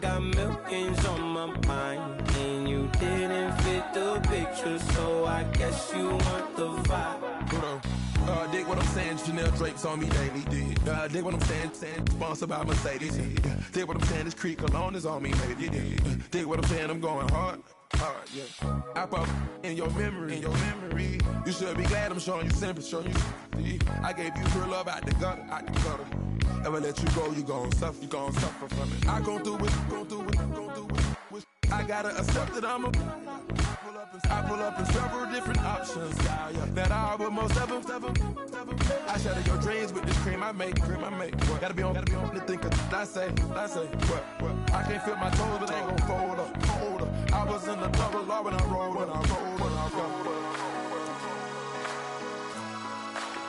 got millions on my mind, and you didn't fit the picture, so I guess you want the vibe. Hold on. Dig what I'm saying, Chanel drapes on me daily. Dig what I'm saying, sponsored by Mercedes. Dig what I'm saying, this Creek Cologne is on me, baby. Dig what I'm saying, I'm going hard, yeah. I pop in your memory, You should be glad I'm showing you sympathy, I gave you pure love out the gutter, Ever let you go, you gon' suffer from it. I gon' do it. I gotta accept that I'm a I pull up in several different options, that I would most ever. I shatter your dreams with this cream I make. What? Gotta be on the think of I say. What? I can't feel my toes, but ain't gon' fold up. I was in the double law when I rolled.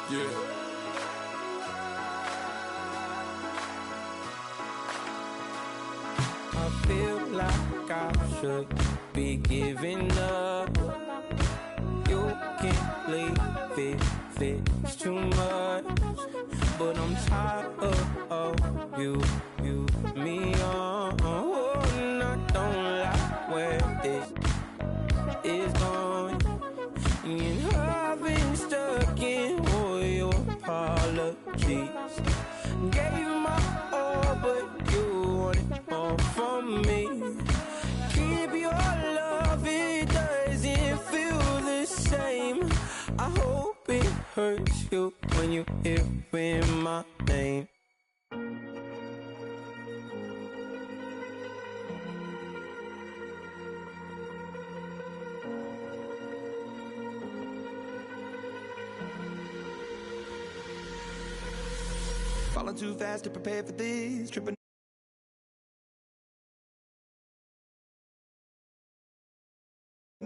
Yeah. I feel like I should be giving up. You can't leave it's too much. But I'm tired of you, me on. And I don't like where this is going. And I've been stuck in all your apologies. Gave my all, but you want it all from me. Keep your love, it doesn't feel the same. I hope it hurts you when you hear my name. Falling too fast to prepare for this, tripping.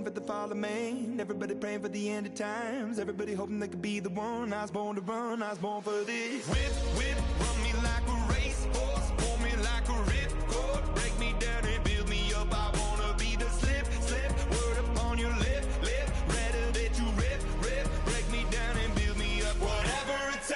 For the fall of man, everybody praying for the end of times. Everybody hoping they could be the one. I was born to run, I was born for this. Whip, run me like a racehorse, pull me like a ripcord, break me down and build me up. I wanna be the slip, word upon your lip, rather that you rip, break me down and build me up. Whatever it takes.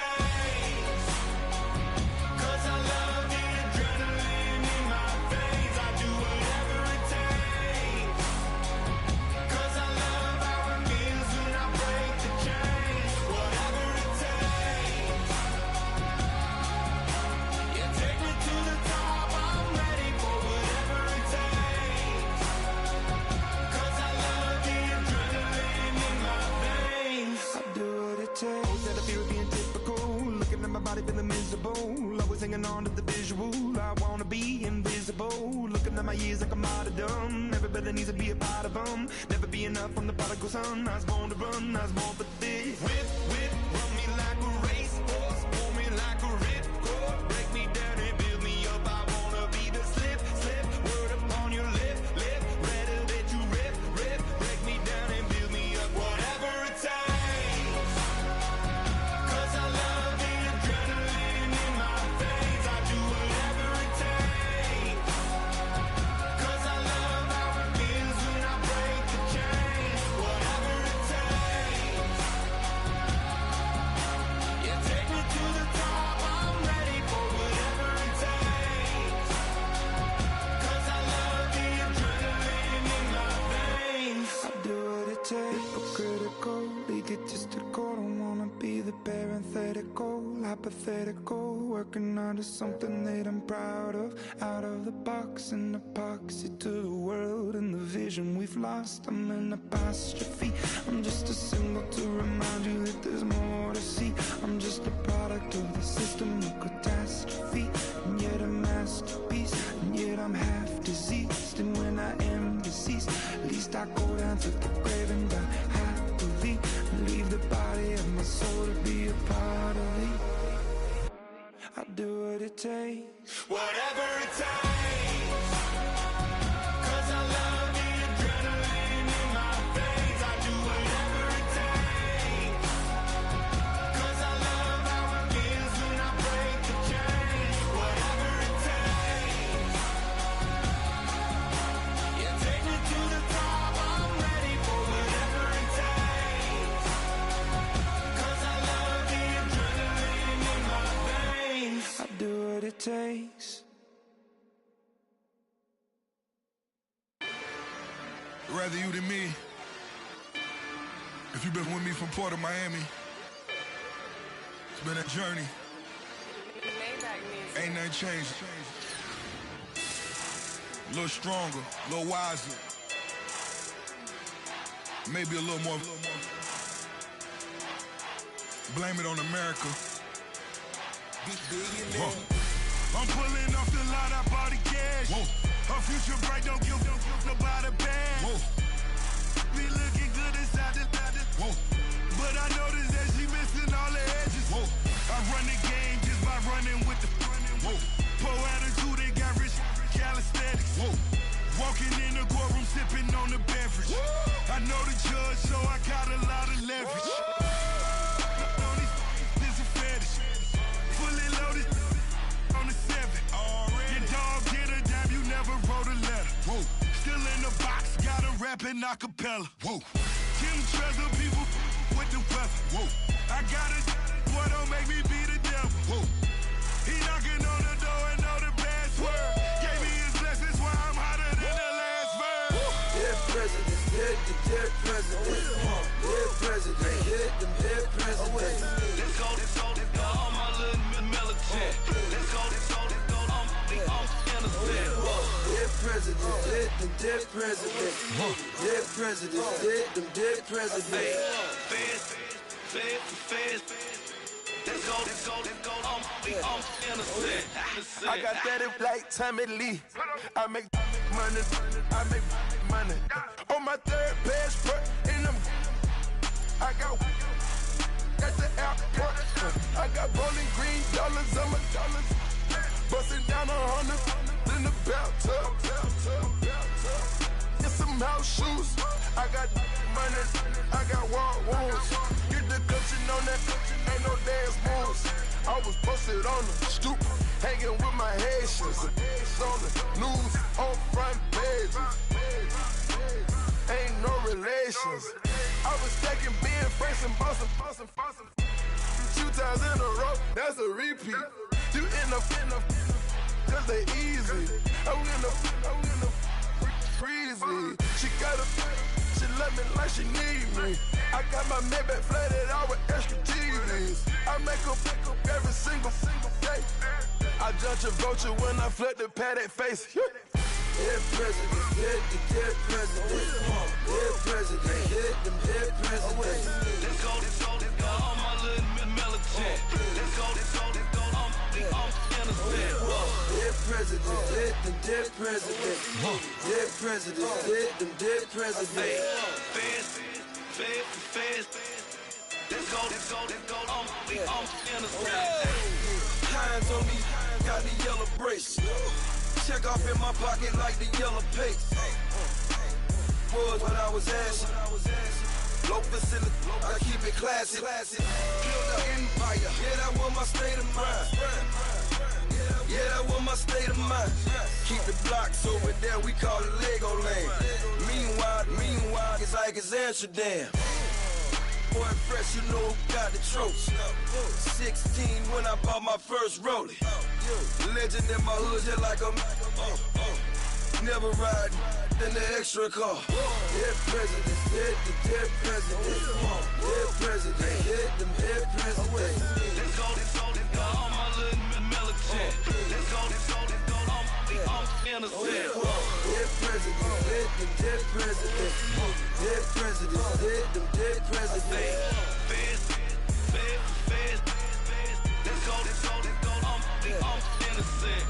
Feeling miserable, always hanging on to the visual. I wanna be invisible, looking at my years like I'm out of dumb. Everybody needs to be a part of them. Never be enough from the prodigal son. I was born to run, I was born for this. Whip, run me like a racehorse, pull me like a ripcord, break me down and build me up. I wanna be the slip, word upon your lip, rather that you rip, break me down and build me up. Whatever it takes. Hypocritical, egotistical, don't wanna be the parenthetical, hypothetical, working onto something that I'm proud of, out of the box, an epoxy to the world and the vision we've lost. I'm an apostrophe, I'm just a symbol to remind you that there's more to see. I'm just a product of the system of catastrophe, and yet a masterpiece, and yet I'm half diseased. And when I am deceased, at least I go down to the grave and die happily, and leave the body of my soul to be a part of me. I do what it takes, whatever it takes. Ready for Rather you than me. If you've been with me from Port of Miami, it's been a journey. Ain't nothing changed. A little stronger, a little wiser. Maybe a little more. Blame it on America. I'm pulling off the lot, I bought the cash. Whoa. Her future bright, don't give nobody bad. Whoa. Be looking good inside the whoa. But I noticed that she missing all the edges. Whoa. I run the game just by running with the whoa. Poor attitude, they got rich calisthenics. Whoa. Walking in the courtroom, sipping on the beverage. Whoa. I know the judge, so I got a lot of leverage. This a fetish. Fully loaded on the 7. Your dog did a dime, you never wrote a letter. Whoa. Still in the box, got a rapping acapella. Whoa. Kim Treasure, people with the weather. Whoa. I got it, boy, don't make me be the devil. Whoa. He knocking on the door and know the password. Gave me his blessings while I'm hotter than the last verse. Dead presidents, dead presidents. Dead presidents, dead presidents. Let's go, all my little militant. Let's go, I'm innocent. Dead presidents, dead presidents. Dead presidents, dead presidents. Fast. Let's go, I'm innocent. I got that like Tommy Lee. I make money. On my third passport, and I got at the airport. I got bowling green dollars on my dollars. Busting down 100 in the bathtub. Get some house shoes. I got money. I got war wounds. Get the clutching on that. Ain't no dance moves. I was posted on the stoop, hanging with my Haitians. On the news, on front pages. Ain't no relations. I was stacking being Franks and Boston. 2 times in a row, that's a repeat. You end up, cause they easy. I'm in the freezy. She love me like she need me. I got my Maybach flooded out with extra TVs. I make up every single day. I judge a vulture when I flood the Paddock face. Dead presidents, dead presidents. Dead presidents, dead presidents. Let's go, all my little militant. Let's go, I'm innocent. Dead presidents, dead presidents. Dead presidents, dead presidents. Fast. Let's go, I'm innocent. Hands on me, got the yellow brace. Check off in my pocket like the yellow paste. Was what I was asking. Low facility, I keep it classy. Build an empire, yeah, that was my state of mind. Yeah, that was my state of mind. Keep the blocks over there, we call it Lego land. Meanwhile, it's like it's Amsterdam. Boy fresh, you know who got the tropes. 16 when I bought my first rollie. Legend in my hood, just like a never ride in the extra car. Dead presidents, dead presidents. Dead presidents, dead presidents. Let's go, all my little militant. Let's go, I'm innocent. Dead presidents, dead presidents. Dead presidents, dead presidents. Fast. Let's go, I'm innocent.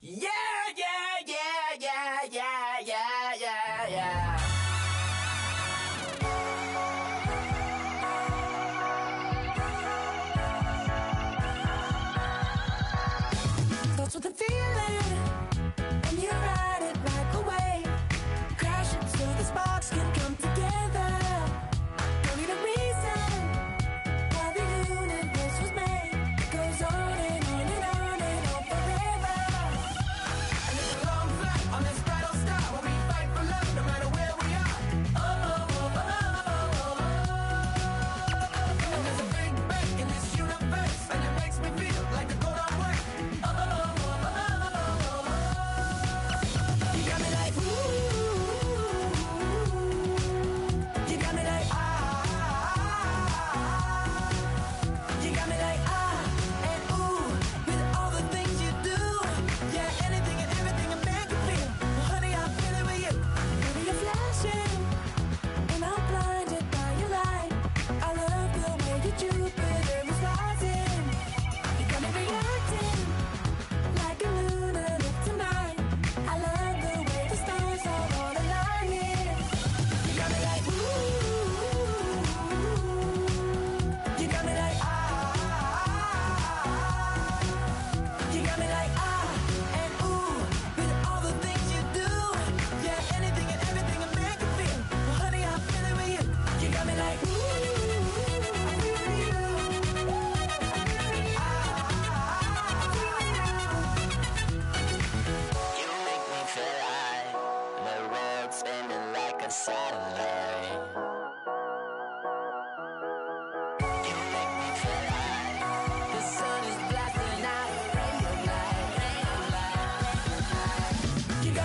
Yeah.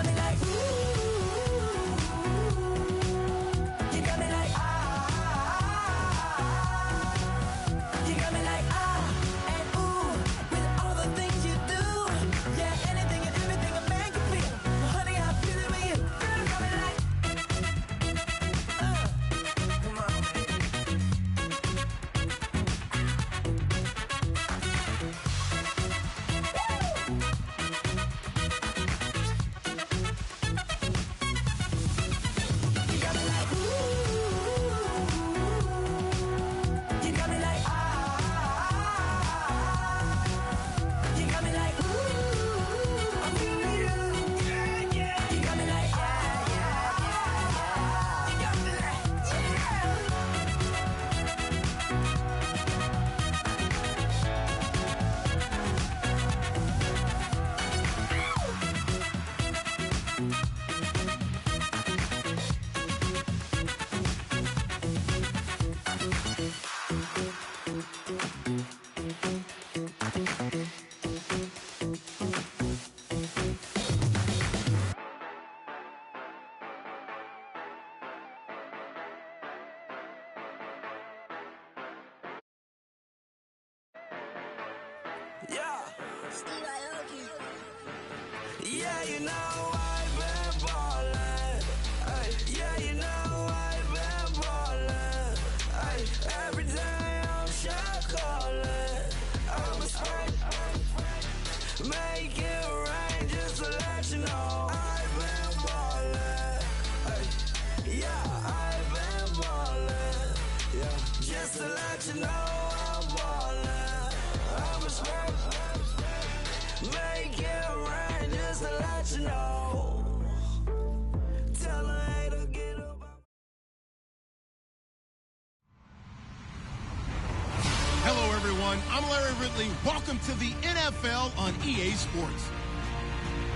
got me like, ooh. You got me like, ah. You got me like, ah, and ooh, with all the things you do. Yeah, anything and everything a man can feel. Well, honey, I feel it with you. Girl, you got me like, come on, baby. You got me like, ooh. You got me like, ah. You got me like, ooh. I'm feeling you. Yeah, yeah. You got me like, yeah, yeah, yeah. You got me like, yeah. Yeah. Yeah, you know I've been ballin'. Ay, yeah, you know I've been ballin'. Ay, every day I'm shot callin'. I'm a spray. Make it rain just to let you know I've been ballin'. Ay, yeah, I've been ballin'. Yeah, just to let you know I'm ballin'. I'm a spray. Make it rain just to let you know. Tell her hey to get up. Hello, everyone. I'm Larry Ridley. Welcome to the NFL on EA Sports.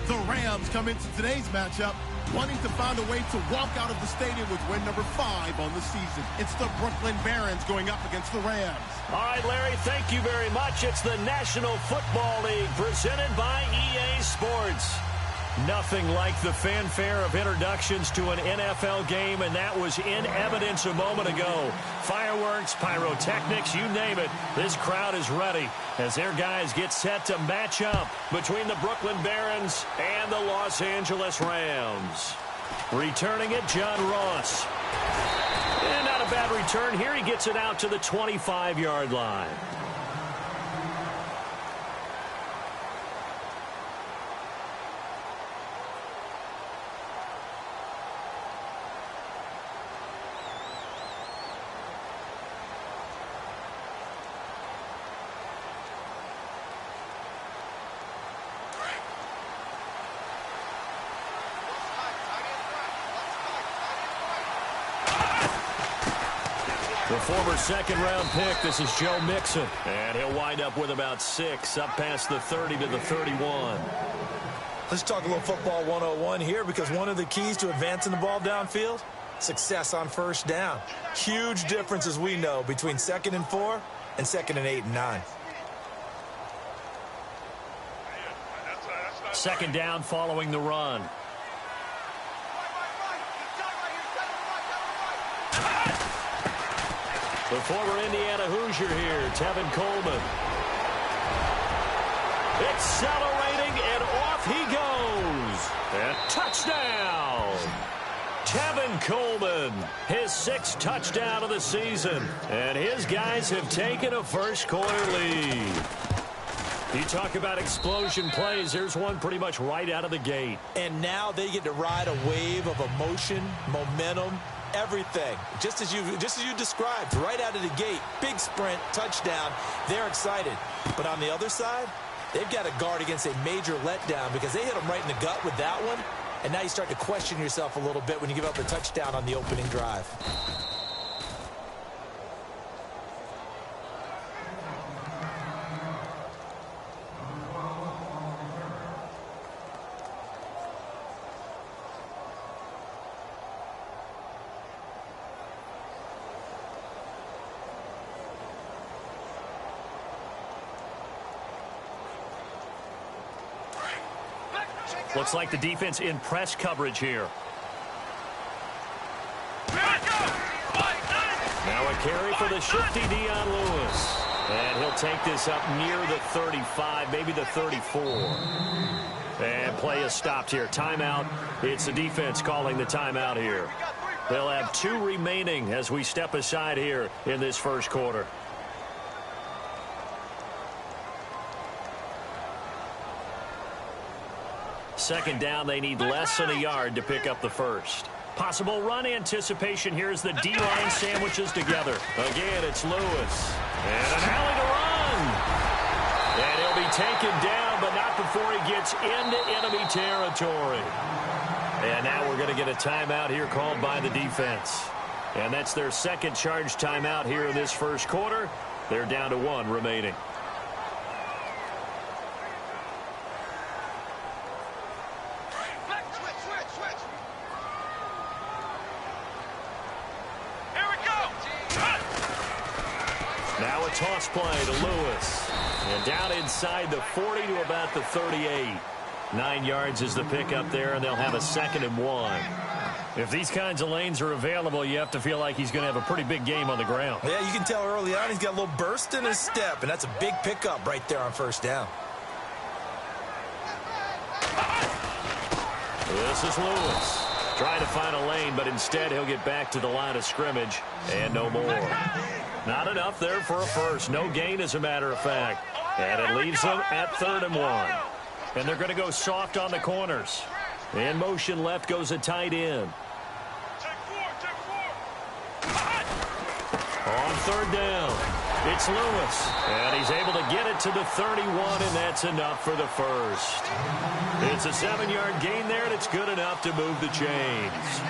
The Rams come into today's matchup wanting to find a way to walk out of the stadium with win number 5 on the season. It's the Brooklyn Barons going up against the Rams. All right, Larry, thank you very much. It's the National Football League presented by EA Sports. Nothing like the fanfare of introductions to an NFL game, and that was in evidence a moment ago. Fireworks, pyrotechnics, you name it. This crowd is ready as their guys get set to match up between the Brooklyn Barons and the Los Angeles Rams. Returning it, John Ross. And not a bad return here. He gets it out to the 25-yard line. The former second-round pick, this is Joe Mixon. And he'll wind up with about 6, up past the 30 to the 31. Let's talk a little football 101 here, because one of the keys to advancing the ball downfield, success on first down. Huge difference, as we know, between 2nd and 4 and 2nd and 8 and 9. Second down following the run. The former Indiana Hoosier here, Tevin Coleman. Accelerating, and off he goes. And touchdown! Tevin Coleman, his 6th touchdown of the season. And his guys have taken a first-quarter lead. You talk about explosion plays. There's one pretty much right out of the gate. And now they get to ride a wave of emotion, momentum, everything. Just as you described, right out of the gate. Big sprint, touchdown. They're excited. But on the other side, they've got to guard against a major letdown because they hit them right in the gut with that one. And now you start to question yourself a little bit when you give up a touchdown on the opening drive. Check Looks like the defense in press coverage here. Now a carry for the shifty Dion Lewis. And he'll take this up near the 35, maybe the 34. And play is stopped here. Timeout. It's the defense calling the timeout here. They'll have 2 remaining as we step aside here in this first quarter. Second down, they need less than a yard to pick up the first. Possible run anticipation here as the D-line sandwiches together. Again, it's Lewis. And an alley to run. And he'll be taken down, but not before he gets into enemy territory. And now we're going to get a timeout here called by the defense. And that's their second charge timeout here in this first quarter. They're down to 1 remaining. Now a toss play to Lewis. And down inside the 40 to about the 38. 9 yards is the pickup there, and they'll have a 2nd and 1. If these kinds of lanes are available, you have to feel like he's going to have a pretty big game on the ground. Yeah, you can tell early on he's got a little burst in his step, and that's a big pickup right there on first down. This is Lewis. Trying to find a lane, but instead he'll get back to the line of scrimmage, and no more. Not enough there for a first. No gain, as a matter of fact. And it leaves them at 3rd and 1. And they're going to go soft on the corners. In motion left goes a tight end. On 3rd down, it's Lewis. And he's able to get it to the 31, and that's enough for the first. It's a 7-yard gain there, and it's good enough to move the chains.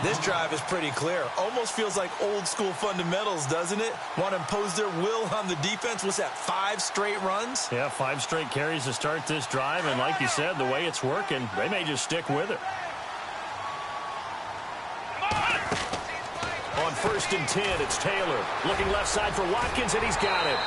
This drive is pretty clear. Almost feels like old school fundamentals, doesn't it? Want to impose their will on the defense. What's that, 5 straight runs? Yeah, 5 straight carries to start this drive. And like you said, the way it's working, they may just stick with it. On 1st and 10, it's Taylor. Looking left side for Watkins, and he's got it.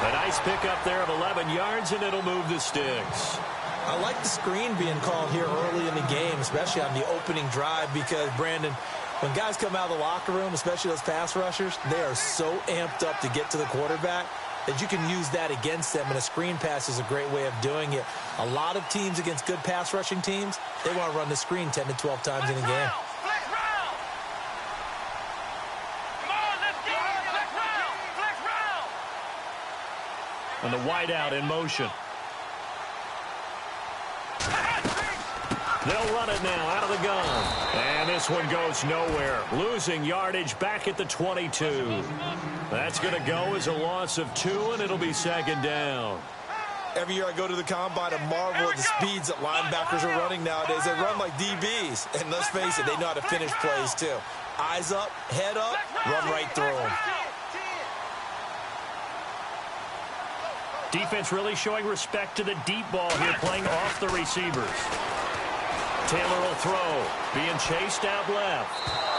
A nice pickup there of 11 yards, and it'll move the sticks. I like the screen being called here early in the game, especially on the opening drive, because, Brandon, when guys come out of the locker room, especially those pass rushers, they are so amped up to get to the quarterback that you can use that against them, and a screen pass is a great way of doing it. A lot of teams against good pass rushing teams, they want to run the screen 10 to 12 times in a game. And the wideout in motion. They'll run it now out of the gun. And this one goes nowhere. Losing yardage back at the 22. That's going to go as a loss of 2, and it'll be 2nd down. Every year I go to the combine and marvel at the speeds that linebackers are running nowadays. They run like DBs. And let's face it, they know how to finish plays too. Eyes up, head up, run right through them. Defense really showing respect to the deep ball here, playing off the receivers. Taylor will throw, being chased out left.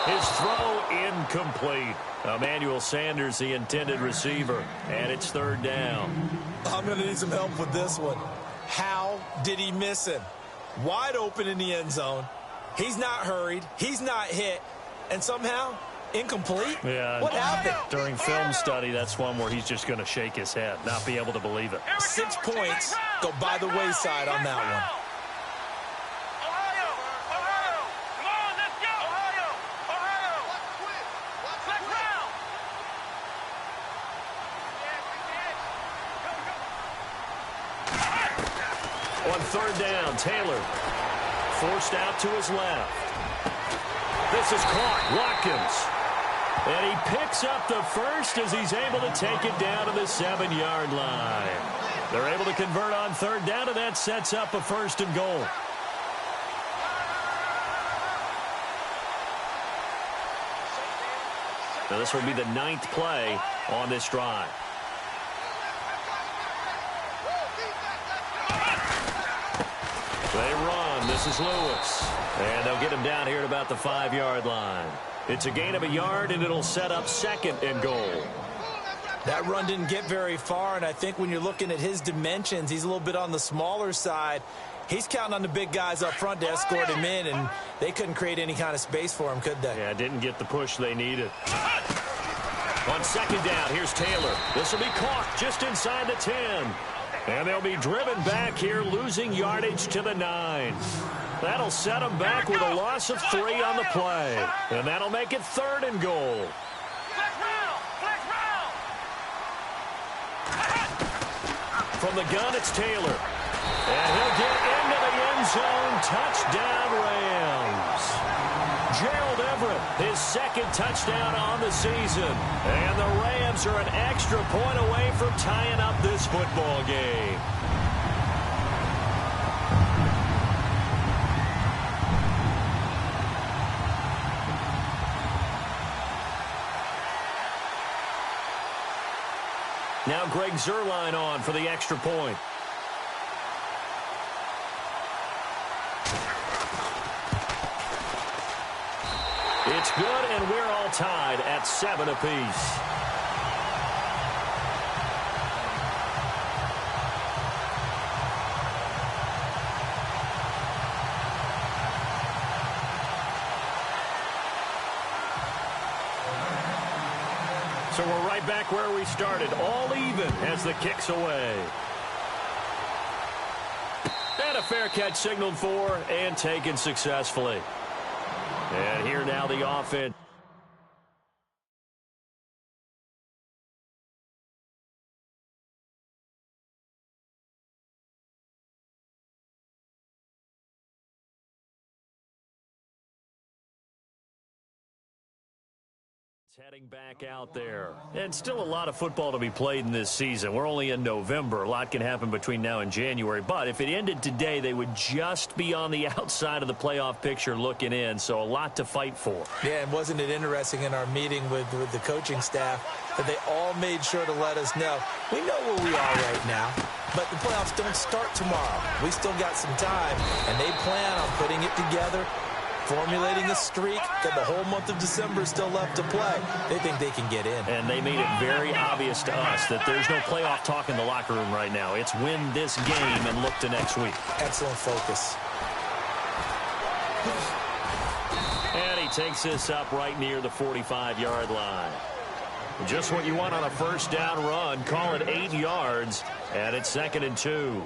His throw incomplete. Emmanuel Sanders, the intended receiver, and it's 3rd down. I'm going to need some help with this one. How did he miss him? Wide open in the end zone. He's not hurried. He's not hit. And somehow, incomplete? Yeah. What happened? During film study, that's one where he's just going to shake his head, not be able to believe it. 6 points go by the wayside on that one. On 3rd down, Taylor forced out to his left. This is caught. Watkins. And he picks up the first as he's able to take it down to the 7-yard line. They're able to convert on 3rd down, and that sets up a 1st and goal. Now this will be the 9th play on this drive. They run. This is Lewis. And they'll get him down here at about the 5-yard line. It's a gain of a yard, and it'll set up 2nd and goal. That run didn't get very far, and I think when you're looking at his dimensions, he's a little bit on the smaller side. He's counting on the big guys up front to escort him in, and they couldn't create any kind of space for him, could they? Yeah, didn't get the push they needed. On second down, here's Taylor. This will be caught just inside the 10. And they'll be driven back here, losing yardage to the 9. That'll set them back with a loss of 3 on the play. And that'll make it 3rd and goal. From the gun, it's Taylor. And he'll get into the end zone. Touchdown, Rams. Gerald Everett, his 2nd touchdown on the season. And the Rams are an extra point away from tying up this football game. Now Greg Zuerlein on for the extra point. It's good, and we're all tied at 7 apiece. So we're right back where we started, all even as the kick's away. And a fair catch signaled for and taken successfully. And here now the offense. Heading back out there. And still a lot of football to be played in this season. We're only in November. A lot can happen between now and January. But if it ended today, they would just be on the outside of the playoff picture looking in. So a lot to fight for. Yeah, and wasn't it interesting in our meeting with the coaching staff that they all made sure to let us know, we know where we are right now, but the playoffs don't start tomorrow. We still got some time, and they plan on putting it together, formulating a streak, got the whole month of December still left to play. They think they can get in. And they made it very obvious to us that there's no playoff talk in the locker room right now. It's win this game and look to next week. Excellent focus. And he takes this up right near the 45-yard line. Just what you want on a first down run. Call it 8 yards, and it's 2nd and 2.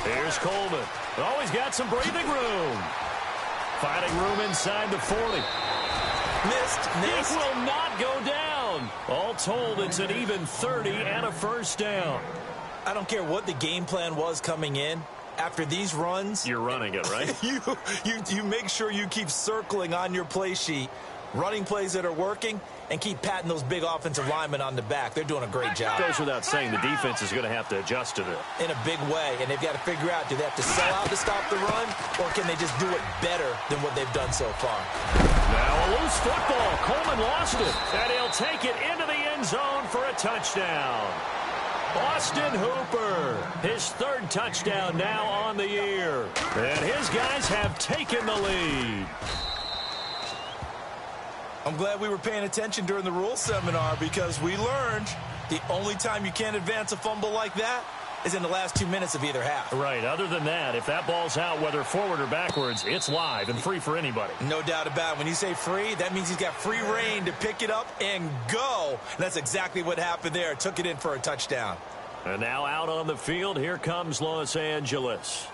Here's Coleman. Oh, he's got some breathing room. Finding room inside the 40. Missed. It will not go down. All told, it's an even 30 and a first down. I don't care what the game plan was coming in. After these runs, you're running it, right? you make sure you keep circling on your play sheet, running plays that are working, and keep patting those big offensive linemen on the back. They're doing a great job. Goes without saying the defense is going to have to adjust to it. In a big way, and they've got to figure out, do they have to sell out to stop the run, or can they just do it better than what they've done so far? Now a loose football. Coleman lost it, and he'll take it into the end zone for a touchdown. Austin Hooper, his 3rd touchdown now on the year. And his guys have taken the lead. I'm glad we were paying attention during the rules seminar because we learned the only time you can't advance a fumble like that is in the last 2 minutes of either half. Right. Other than that, if that ball's out, whether forward or backwards, it's live and free for anybody. No doubt about it. When you say free, that means he's got free reign to pick it up and go. And that's exactly what happened there. Took it in for a touchdown. And now out on the field, here comes Los Angeles.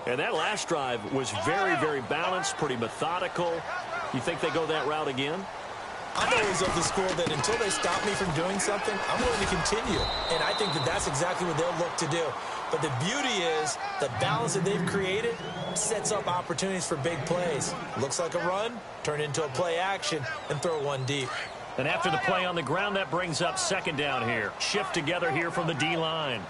And that last drive was very, very balanced, pretty methodical. You think they go that route again? I'm always of the school that until they stop me from doing something, I'm willing to continue. And I think that that's exactly what they'll look to do. But the beauty is the balance that they've created sets up opportunities for big plays. Looks like a run, turn into a play action, and throw one deep. And after the play on the ground, that brings up 2nd down here. Shift together here from the D-line.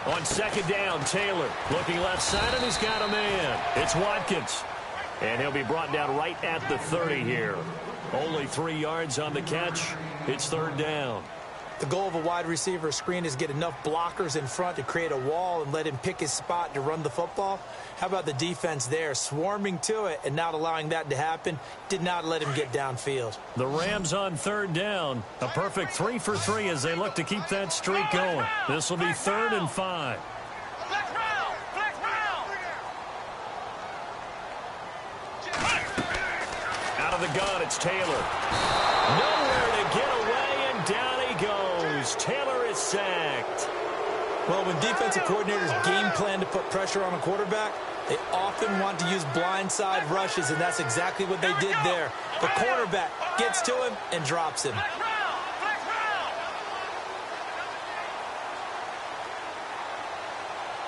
On 2nd down, Taylor looking left side, and he's got a man. It's Watkins. And he'll be brought down right at the 30 here. Only 3 yards on the catch. It's 3rd down. The goal of a wide receiver screen is get enough blockers in front to create a wall and let him pick his spot to run the football. How about the defense there, swarming to it and not allowing that to happen? Did not let him get downfield. The Rams on third down. A perfect 3 for 3 as they look to keep that streak going. This will be 3rd and 5. Out of the gun, it's Taylor. Nowhere to get away, and down he goes. Taylor is sacked. Well, when defensive coordinators game plan to put pressure on a quarterback, they often want to use blindside rushes, and that's exactly what they did there. The cornerback gets to him and drops him.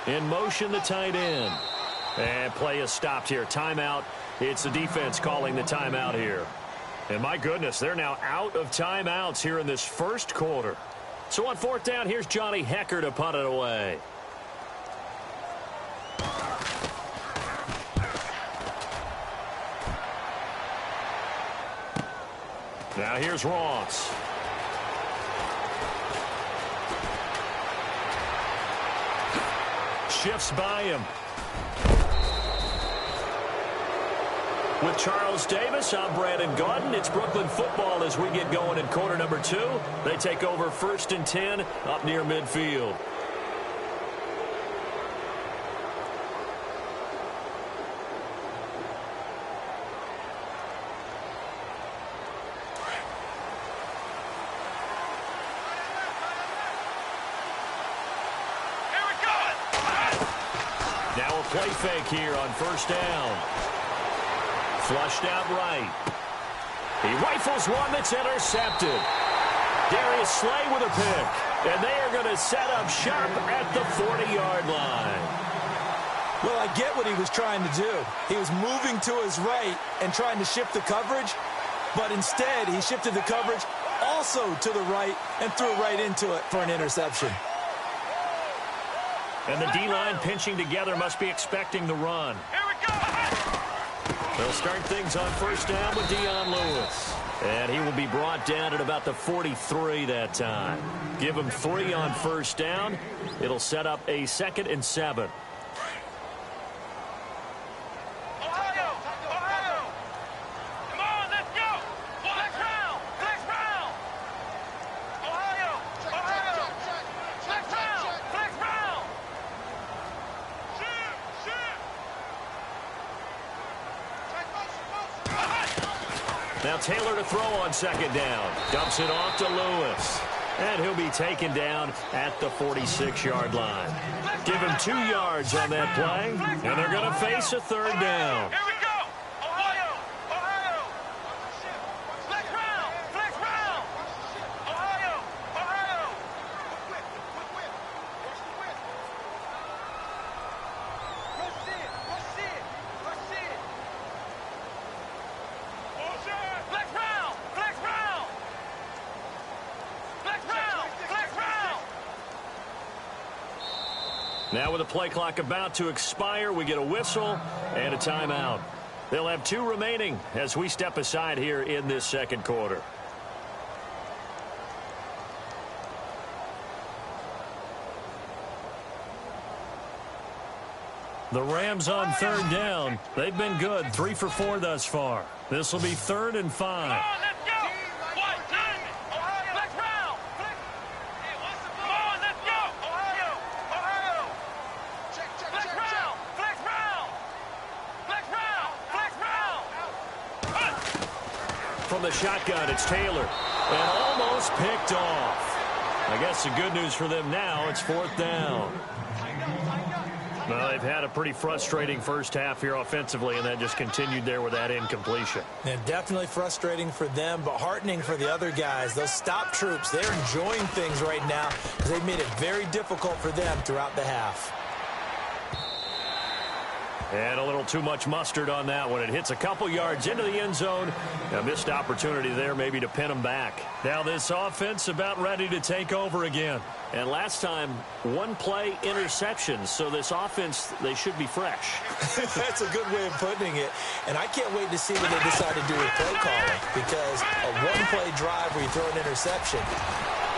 In motion, the tight end. And play is stopped here. Timeout. It's the defense calling the timeout here. And my goodness, they're now out of timeouts here in this first quarter. So on 4th down, here's Johnny Hecker to punt it away. Now here's Ross. Shifts by him. With Charles Davis, I'm Brandon Gaudin. It's Brooklyn football as we get going in quarter number 2. They take over 1st and 10 up near midfield. Now a play fake here on 1st down. Flushed out right. He rifles one that's intercepted. Darius Slay with a pick. And they are going to set up shop at the 40-yard line. Well, I get what he was trying to do. He was moving to his right and trying to shift the coverage, but instead he shifted the coverage also to the right and threw right into it for an interception. And the D-line pinching together must be expecting the run. Here we go. They'll start things on 1st down with Dion Lewis. And he will be brought down at about the 43 that time. Give him 3 on 1st down. It'll set up a 2nd and 7. Ohio! Ohio! Come on, let's go! Flex round! Flex round! Ohio! Ohio! Flex round! Flex round! Shoot! Shoot! Now Taylor to throw on 2nd down. Dumps it off to Lewis. And he'll be taken down at the 46-yard line. Give him 2 yards on that play. And they're going to face a 3rd down. Here we go! Ohio! Ohio! Flex round! Flex round! Ohio! Ohio! Flex round! Flex round! Flex round! Flex round! Now with the play clock about to expire, we get a whistle and a timeout. They'll have 2 remaining as we step aside here in this 2nd quarter. The Rams on 3rd down. They've been good, 3 for 4 thus far. This will be 3rd and 5. Come on, let's go! What time? Ohio! Flex round! Flex! Hey, what's the ball? Come on, let's go! Ohio! Ohio! Flex round! Flex round! Flex round! Flex round! From the shotgun, it's Taylor. And almost picked off. I guess the good news for them now, it's 4th down. Well, they've had a pretty frustrating first half here offensively, and that just continued there with that incompletion. And definitely frustrating for them, but heartening for the other guys. Those stop troops, they're enjoying things right now because they've made it very difficult for them throughout the half. And a little too much mustard on that one. It hits a couple yards into the end zone. A missed opportunity there maybe to pin them back. Now this offense about ready to take over again. And last time, 1 play interception. So this offense, they should be fresh. That's a good way of putting it. And I can't wait to see what they decide to do with play calling. Because a 1-play drive where you throw an interception,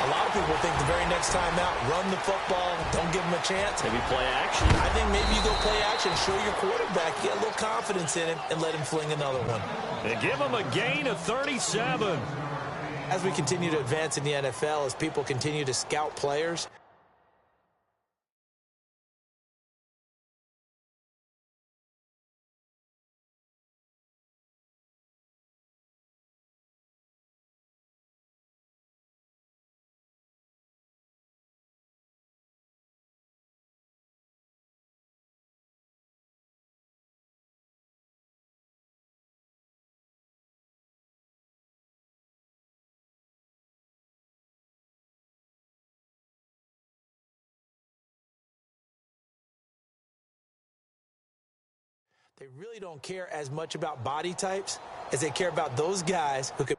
A lot of people think the very next time out, run the football, don't give him a chance. Maybe play action. I think maybe you go play action, show your quarterback, get a little confidence in him, and let him fling another one. They give him a gain of 37. As we continue to advance in the NFL, as people continue to scout players, they really don't care as much about body types as they care about those guys who can.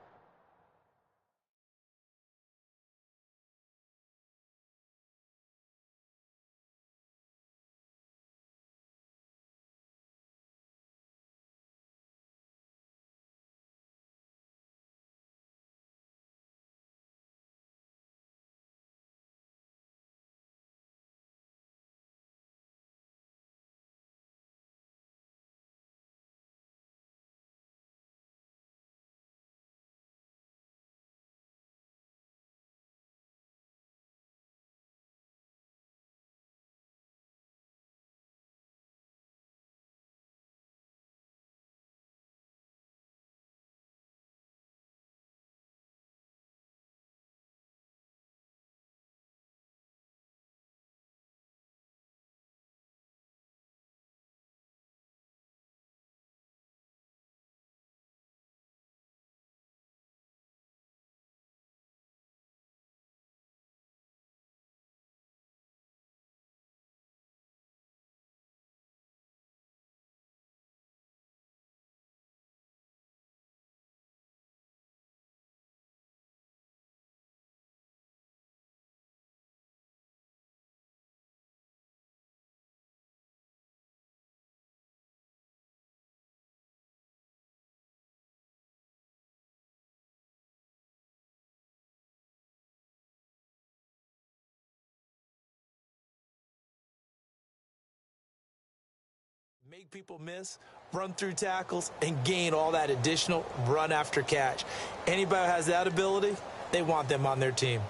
Make people miss, run through tackles, and gain all that additional run after catch. Anybody who has that ability, they want them on their team.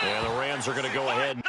Yeah, the Rams are going to go ahead.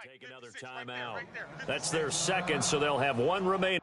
Take another timeout. That's their second, so they'll have one remaining.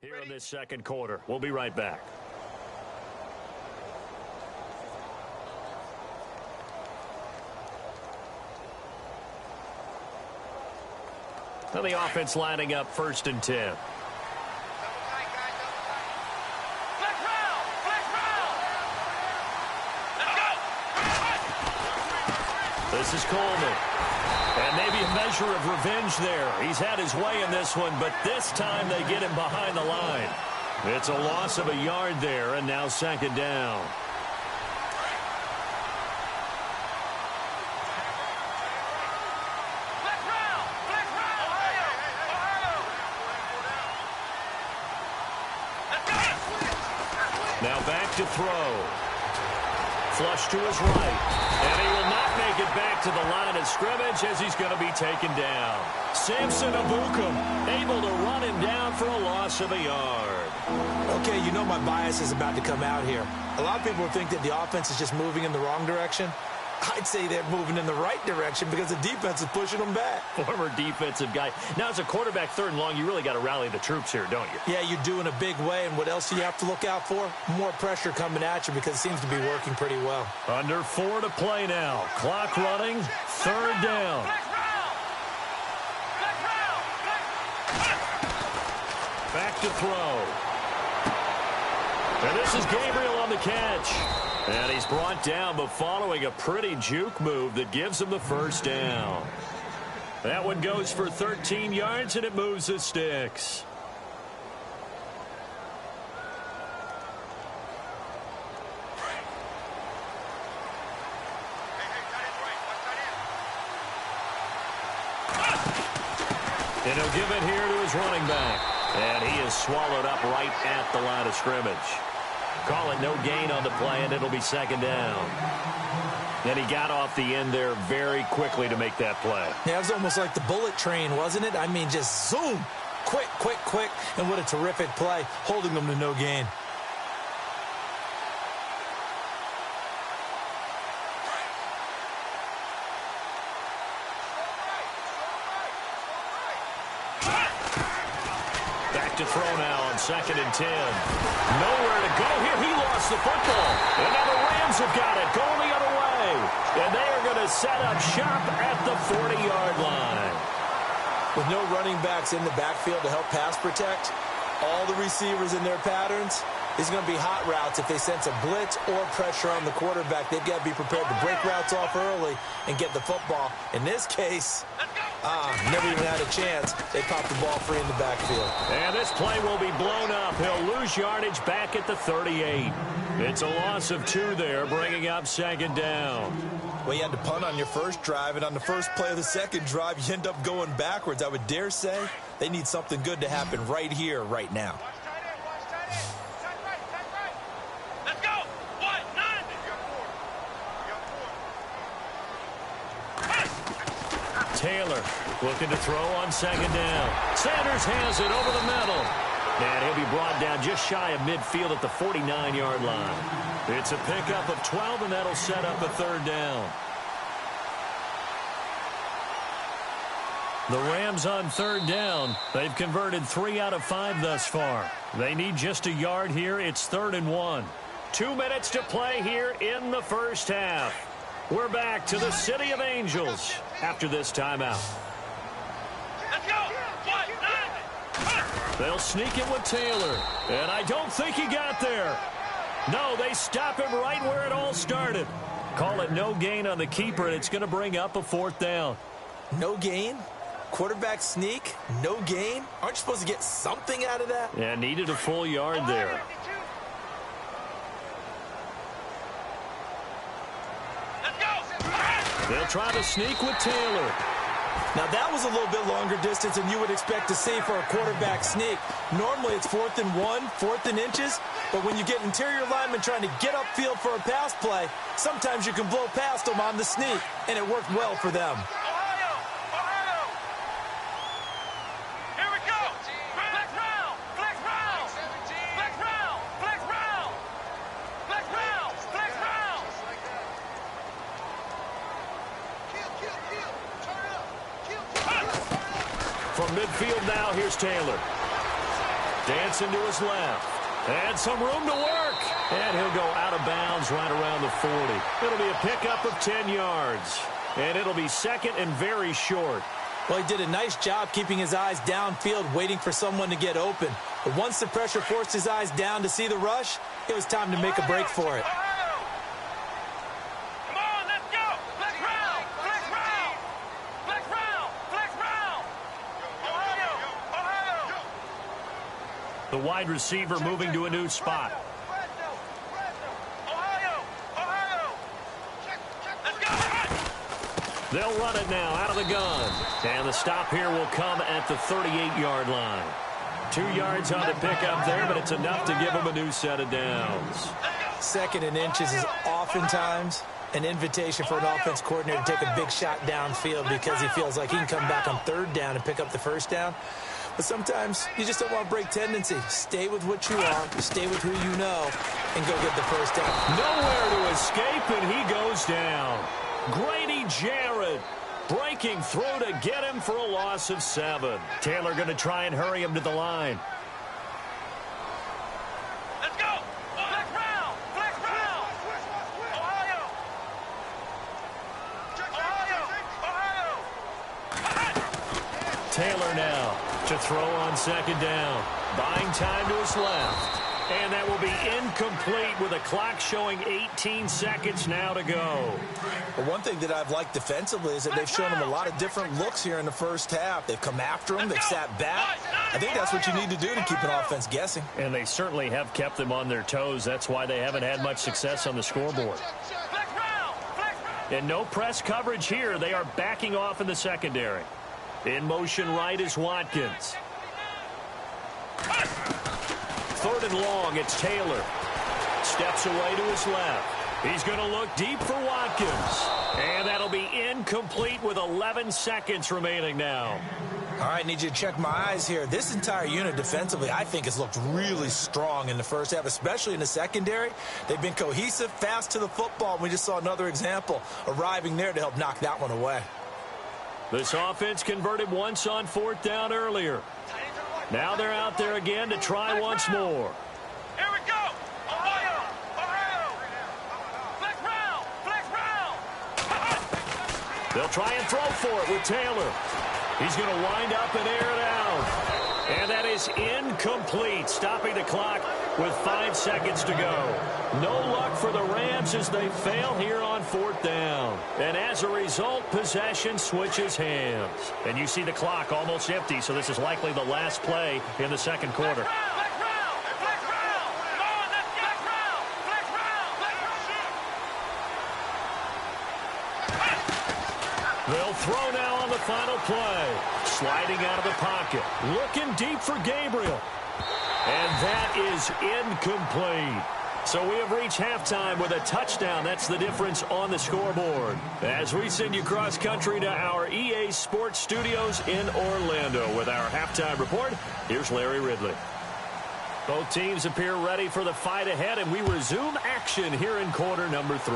Here in this second quarter. We'll be right back. Now the offense lining up 1st and 10. This is Coleman. And maybe a measure of revenge there. He's had his way in this one, but this time they get him behind the line. It's a loss of a yard there, and now second down. Now back to throw. Flush to his right. And he will not make it back to the line of scrimmage as he's going to be taken down. Samson Abukum able to run him down for a loss of a yard. Okay, you know my bias is about to come out here. A lot of people think that the offense is just moving in the wrong direction. I'd say they're moving in the right direction because the defense is pushing them back. Former defensive guy. Now, as a quarterback, third and long, you really got to rally the troops here, don't you? Yeah, you do in a big way. And what else do you have to look out for? More pressure coming at you because it seems to be working pretty well. Under 4 to play now. Clock running. Third down. Back to throw. And this is Gabriel on the catch. And he's brought down, but following a pretty juke move that gives him the first down. That one goes for 13 yards, and it moves the sticks. And he'll give it here to his running back. And he is swallowed up right at the line of scrimmage. Call it no gain on the play, and it'll be second down. And he got off the end there very quickly to make that play. Yeah, it was almost like the bullet train, wasn't it? I mean, just zoom. Quick, quick, quick. And what a terrific play, holding them to no gain. Back to throw now on 2nd and 10. Nowhere to go here. He lost the football. And now the Rams have got it. Going the other way. And they are going to set up shop at the 40-yard line. With no running backs in the backfield to help pass protect, all the receivers in their patterns, it's going to be hot routes if they sense a blitz or pressure on the quarterback. They've got to be prepared to break routes off early and get the football. In this case, never even had a chance. They popped the ball free in the backfield. And this play will be blown up. He'll lose yardage back at the 38. It's a loss of 2 there, bringing up second down. Well, you had to punt on your first drive, and on the first play of the second drive, you end up going backwards. I would dare say they need something good to happen right here, right now. Let's go! 1-9! Taylor looking to throw on second down. Sanders has it over the middle. And he'll be brought down just shy of midfield at the 49-yard line. It's a pickup of 12, and that'll set up a third down. The Rams on third down. They've converted 3 out of 5 thus far. They need just a yard here. It's 3rd and 1. 2 minutes to play here in the first half. We're back to the City of Angels after this timeout. Let's go! 1-9! They'll sneak it with Taylor. And I don't think he got there. No, they stop him right where it all started. Call it no gain on the keeper, and it's going to bring up a 4th down. No gain? Quarterback sneak? No gain? Aren't you supposed to get something out of that? Yeah, needed a full yard there. Let's go! They'll try to sneak with Taylor. Now, that was a little bit longer distance than you would expect to see for a quarterback sneak. Normally, it's 4th and 1, 4th and inches. But when you get interior linemen trying to get upfield for a pass play, sometimes you can blow past them on the sneak, and it worked well for them. Ohio! Ohio! Here we go! Flex round! Flex round! Flex round! Flex round! Flex round! Flex round! From midfield now, here's Taylor. Dancing to his left. And some room to work. And he'll go out of bounds right around the 40. It'll be a pickup of 10 yards. And it'll be second and very short. Well, he did a nice job keeping his eyes downfield, waiting for someone to get open. But once the pressure forced his eyes down to see the rush, it was time to make a break for it. Come on, let's go! Flex round! Flex round! Flex round! The wide receiver moving to a new spot. They'll run it now out of the gun. And the stop here will come at the 38-yard line. 2 yards on the pickup there, but it's enough to give them a new set of downs. 2nd and inches is oftentimes an invitation for an offense coordinator to take a big shot downfield because he feels like he can come back on 3rd down and pick up the 1st down. But sometimes you just don't want to break tendency. Stay with what you are, stay with who you know, and go get the 1st down. Nowhere to escape, and he goes down. Grady Jarrett breaking through to get him for a loss of 7. Taylor going to try and hurry him to the line. Let's go. Flex round. Flex round. Ohio. Ohio. Taylor now to throw on 2nd down. Buying time to his left. And that will be incomplete with a clock showing 18 seconds now to go. But one thing that I've liked defensively is that they've shown him a lot of different looks here in the 1st half. They've come after him. They've sat back. I think that's what you need to do to keep an offense guessing. And they certainly have kept them on their toes. That's why they haven't had much success on the scoreboard. And no press coverage here. They are backing off in the secondary. In motion right is Watkins. 3rd and long, it's Taylor. Steps away to his left. He's going to look deep for Watkins. And that'll be incomplete with 11 seconds remaining now. All right, need you to check my eyes here. This entire unit defensively, I think, has looked really strong in the 1st half, especially in the secondary. They've been cohesive, fast to the football. We just saw another example arriving there to help knock that one away. This offense converted once on 4th down earlier. Now they're out there again to try once more. Here we go. Ohio. Ohio. Flex round. Flex round. They'll try and throw for it with Taylor. He's going to wind up and air it out. And that is incomplete, stopping the clock with 5 seconds to go. No luck for the Rams as they fail here on 4th down. And as a result, possession switches hands. And you see the clock almost empty, so this is likely the last play in the 2nd quarter. They'll throw now on the final play. Sliding out of the pocket. Looking deep for Gabriel. And that is incomplete. So we have reached halftime with a touchdown. That's the difference on the scoreboard. As we send you cross-country to our EA Sports Studios in Orlando with our halftime report, here's Larry Ridley. Both teams appear ready for the fight ahead, and we resume action here in quarter number 3.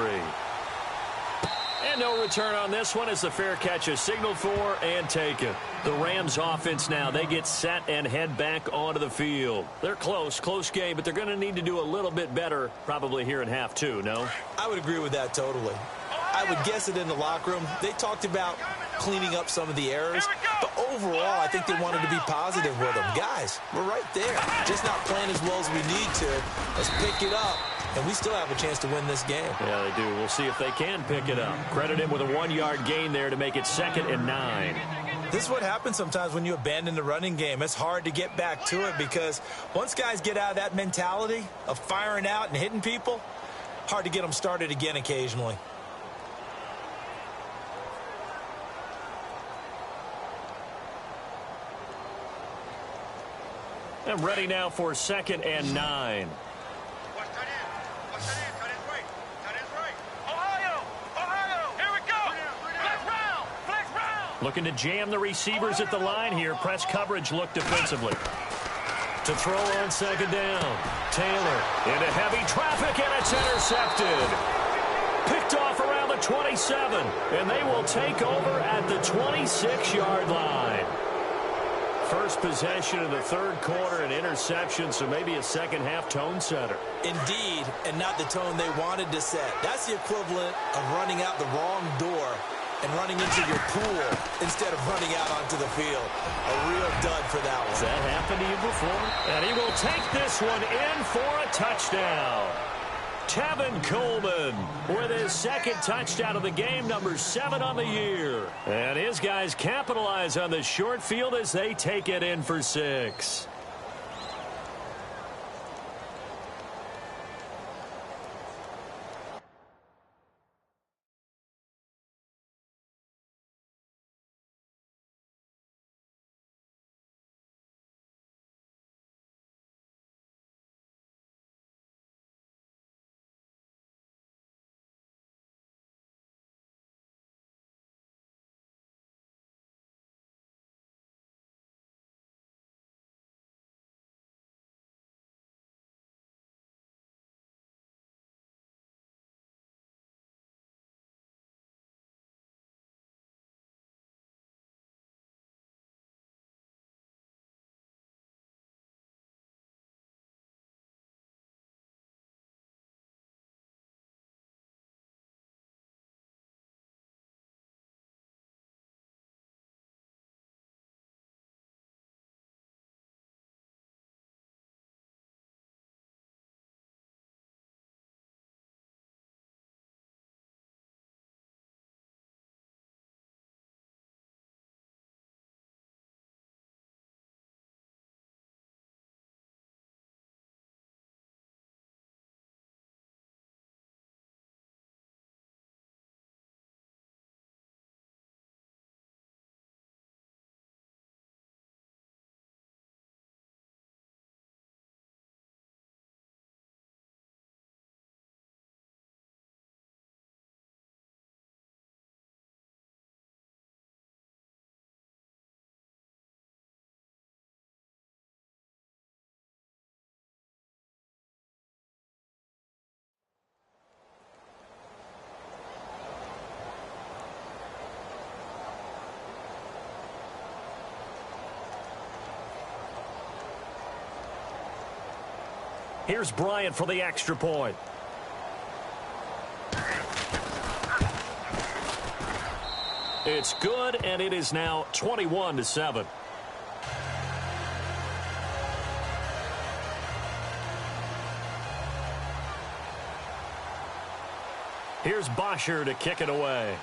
And no return on this one as the fair catch is signaled for and taken. The Rams offense now, they get set and head back onto the field. They're close game, but they're going to need to do a little bit better probably here in half 2, no? I would agree with that totally. I would guess it in the locker room. They talked about cleaning up some of the errors, but overall, I think they wanted to be positive with them. Guys, we're right there. Just not playing as well as we need to. Let's pick it up. And we still have a chance to win this game. Yeah, they do. We'll see if they can pick it up. Credit him with a 1-yard gain there to make it 2nd and 9. This is what happens sometimes when you abandon the running game. It's hard to get back to it because once guys get out of that mentality of firing out and hitting people, hard to get them started again occasionally. And ready now for 2nd and 9. Looking to jam the receivers at the line here. Press coverage look defensively. To throw on 2nd down. Taylor into heavy traffic, and it's intercepted. Picked off around the 27, and they will take over at the 26-yard line. First possession of the 3rd quarter, an interception, so maybe a second-half tone setter. Indeed, and not the tone they wanted to set. That's the equivalent of running out the wrong door and running into your pool instead of running out onto the field. A real dud for that one. Has that happened to you before? And he will take this one in for a touchdown. Tevin Coleman with his 2nd touchdown of the game, number 7 on the year. And his guys capitalize on the short field as they take it in for 6. Here's Bryant for the extra point. It's good, and it is now 21-7. Here's Bosher to kick it away.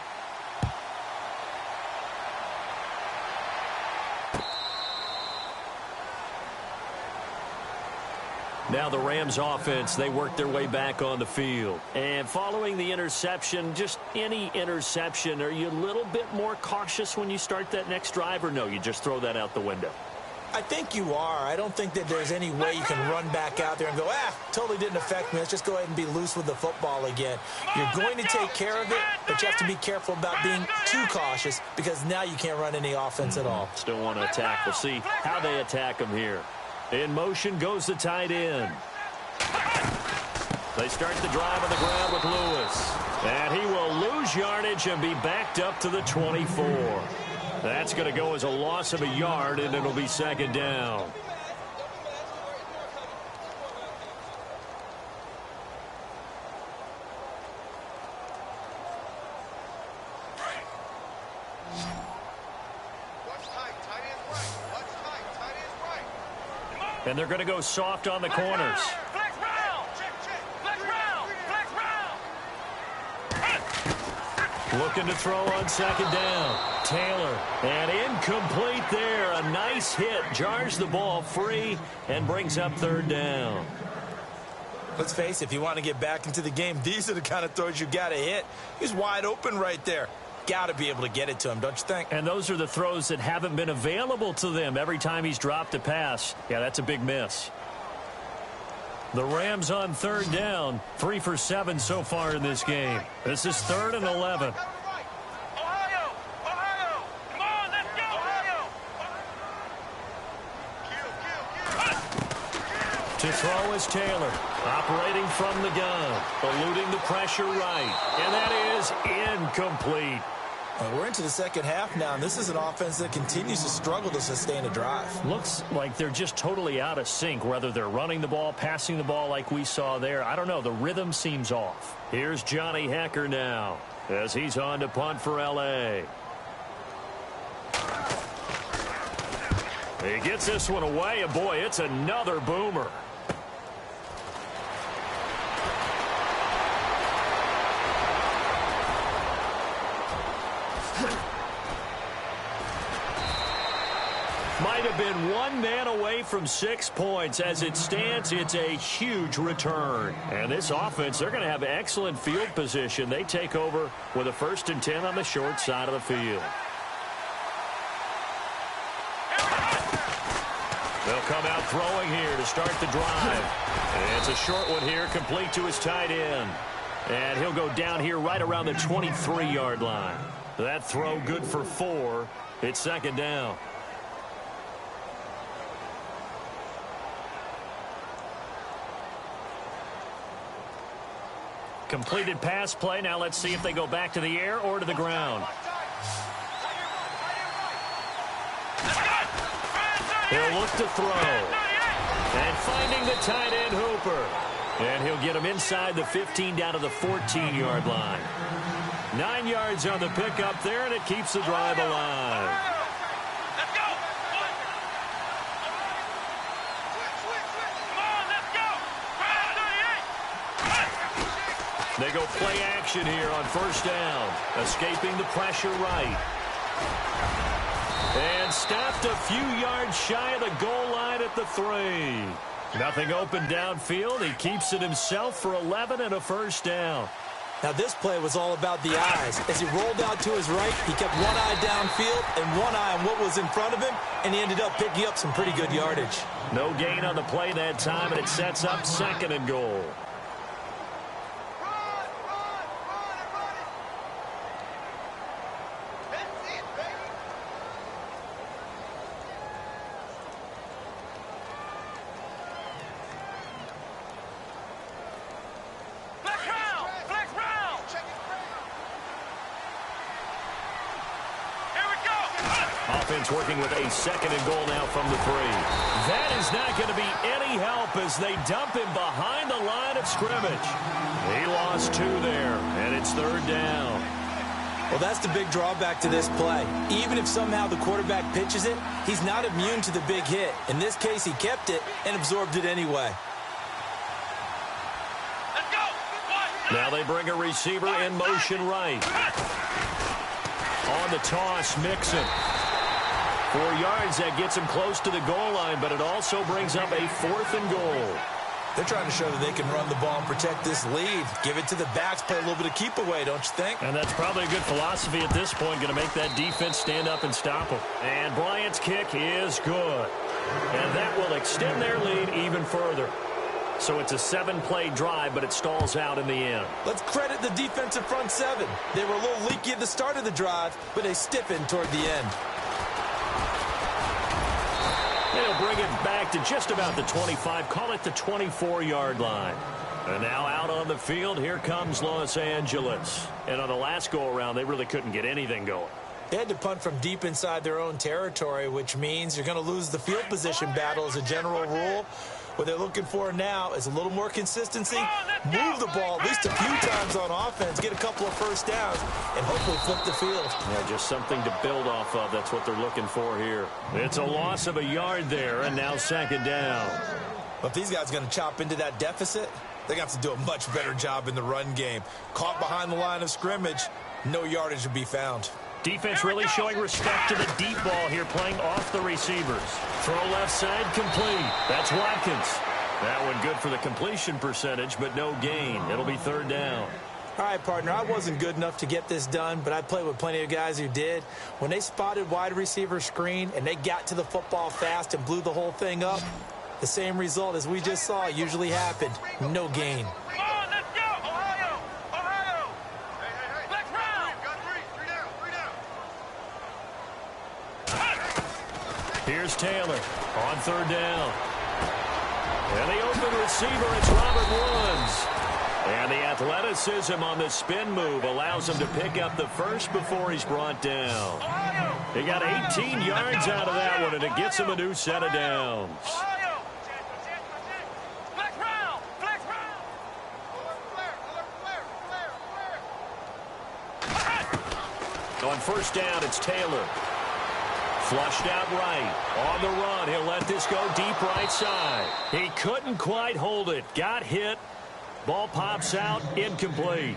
Now the Rams offense, they work their way back on the field. And following the interception, just any interception, are you a little bit more cautious when you start that next drive, or no, you just throw that out the window? I think you are. I don't think that there's any way you can run back out there and go, totally didn't affect me. Let's just go ahead and be loose with the football again. You're going to take care of it, but you have to be careful about being too cautious because now you can't run any offense at all. Still want to attack. We'll see how they attack them here. In motion goes the tight end. They start the drive on the ground with Lewis. And he will lose yardage and be backed up to the 24. That's going to go as a loss of a yard, and it'll be second down. And they're going to go soft on the corners. Flex round. Flex round. Flex round. Looking to throw on second down. Taylor. And incomplete there. A nice hit. Jars the ball free and brings up third down. Let's face it, if you want to get back into the game, these are the kind of throws you got to hit. He's wide open right there. Got to be able to get it to him, don't you think? And those are the throws that haven't been available to them every time he's dropped a pass. Yeah, that's a big miss. The Rams on third down, 3 for 7 so far in this game. This is 3rd and 11. Ohio. Come on, let's go, Ohio. To throw is Taylor, operating from the gun, eluding the pressure right, and that is incomplete. We're into the second half now, and this is an offense that continues to struggle to sustain a drive. Looks like they're just totally out of sync, whether they're running the ball, passing the ball like we saw there. I don't know. The rhythm seems off. Here's Johnny Hecker now as he's on to punt for L.A. He gets this one away, and boy, it's another boomer. Might have been one man away from 6 points. As it stands, it's a huge return. And this offense, they're going to have excellent field position. They take over with a 1st and 10 on the short side of the field. They'll come out throwing here to start the drive. And it's a short one here, complete to his tight end. And he'll go down here right around the 23-yard line. That throw good for 4. It's second down. Completed pass play. Now let's see if they go back to the air or to the ground. He'll look to throw. And finding the tight end Hooper. And he'll get him inside the 15 down to the 14-yard line. 9 yards on the pickup there, and it keeps the drive alive. They go play action here on 1st down. Escaping the pressure right. And stopped a few yards shy of the goal line at the 3. Nothing open downfield. He keeps it himself for 11 and a 1st down. Now this play was all about the eyes. As he rolled out to his right, he kept one eye downfield and one eye on what was in front of him, and he ended up picking up some pretty good yardage. No gain on the play that time, and it sets up 2nd and goal. defense working with a 2nd and goal now from the 3. That is not going to be any help as they dump him behind the line of scrimmage. He lost 2 there, and it's 3rd down. Well, that's the big drawback to this play. Even if somehow the quarterback pitches it, he's not immune to the big hit. In this case, he kept it and absorbed it anyway. Let's go. Now they bring a receiver in motion right. On the toss, Mixon. 4 yards, that gets him close to the goal line, but it also brings up a 4th and goal. They're trying to show that they can run the ball and protect this lead. Give it to the backs, play a little bit of keep away, don't you think? And that's probably a good philosophy at this point, going to make that defense stand up and stop them. And Bryant's kick is good. And that will extend their lead even further. So it's a 7-play drive, but it stalls out in the end. Let's credit the defensive front 7. They were a little leaky at the start of the drive, but they stiffened toward the end. They'll bring it back to just about the 25, call it the 24-yard line. And now out on the field, here comes Los Angeles. And on the last go-around, they really couldn't get anything going. They had to punt from deep inside their own territory, which means you're going to lose the field position battle as a general rule. What they're looking for now is a little more consistency, move the ball at least a few times on offense, get a couple of first downs, and hopefully flip the field. Yeah, just something to build off of. That's what they're looking for here. It's a loss of a yard there, and now 2nd down. But if these guys are going to chop into that deficit, they're going to have to do a much better job in the run game. Caught behind the line of scrimmage, no yardage to be found. Defense really showing respect to the deep ball here, playing off the receivers. Throw left side, complete. That's Watkins. That one good for the completion percentage, but no gain. It'll be 3rd down. All right, partner, I wasn't good enough to get this done, but I played with plenty of guys who did. When they spotted wide receiver screen and they got to the football fast and blew the whole thing up, the same result as we just saw usually happened. No gain. Come on, let's go. Ohio. Ohio. Hey. Next round. Got 3 down. Here's Taylor on 3rd down. And the open receiver, it's Robert Woods. And the athleticism on the spin move allows him to pick up the first before he's brought down. He got 18 yards out of that one, and it gets him a new set of downs. On 1st down, it's Taylor. Flushed out right. On the run, he'll let this go deep right side. He couldn't quite hold it. Got hit. Ball pops out. Incomplete.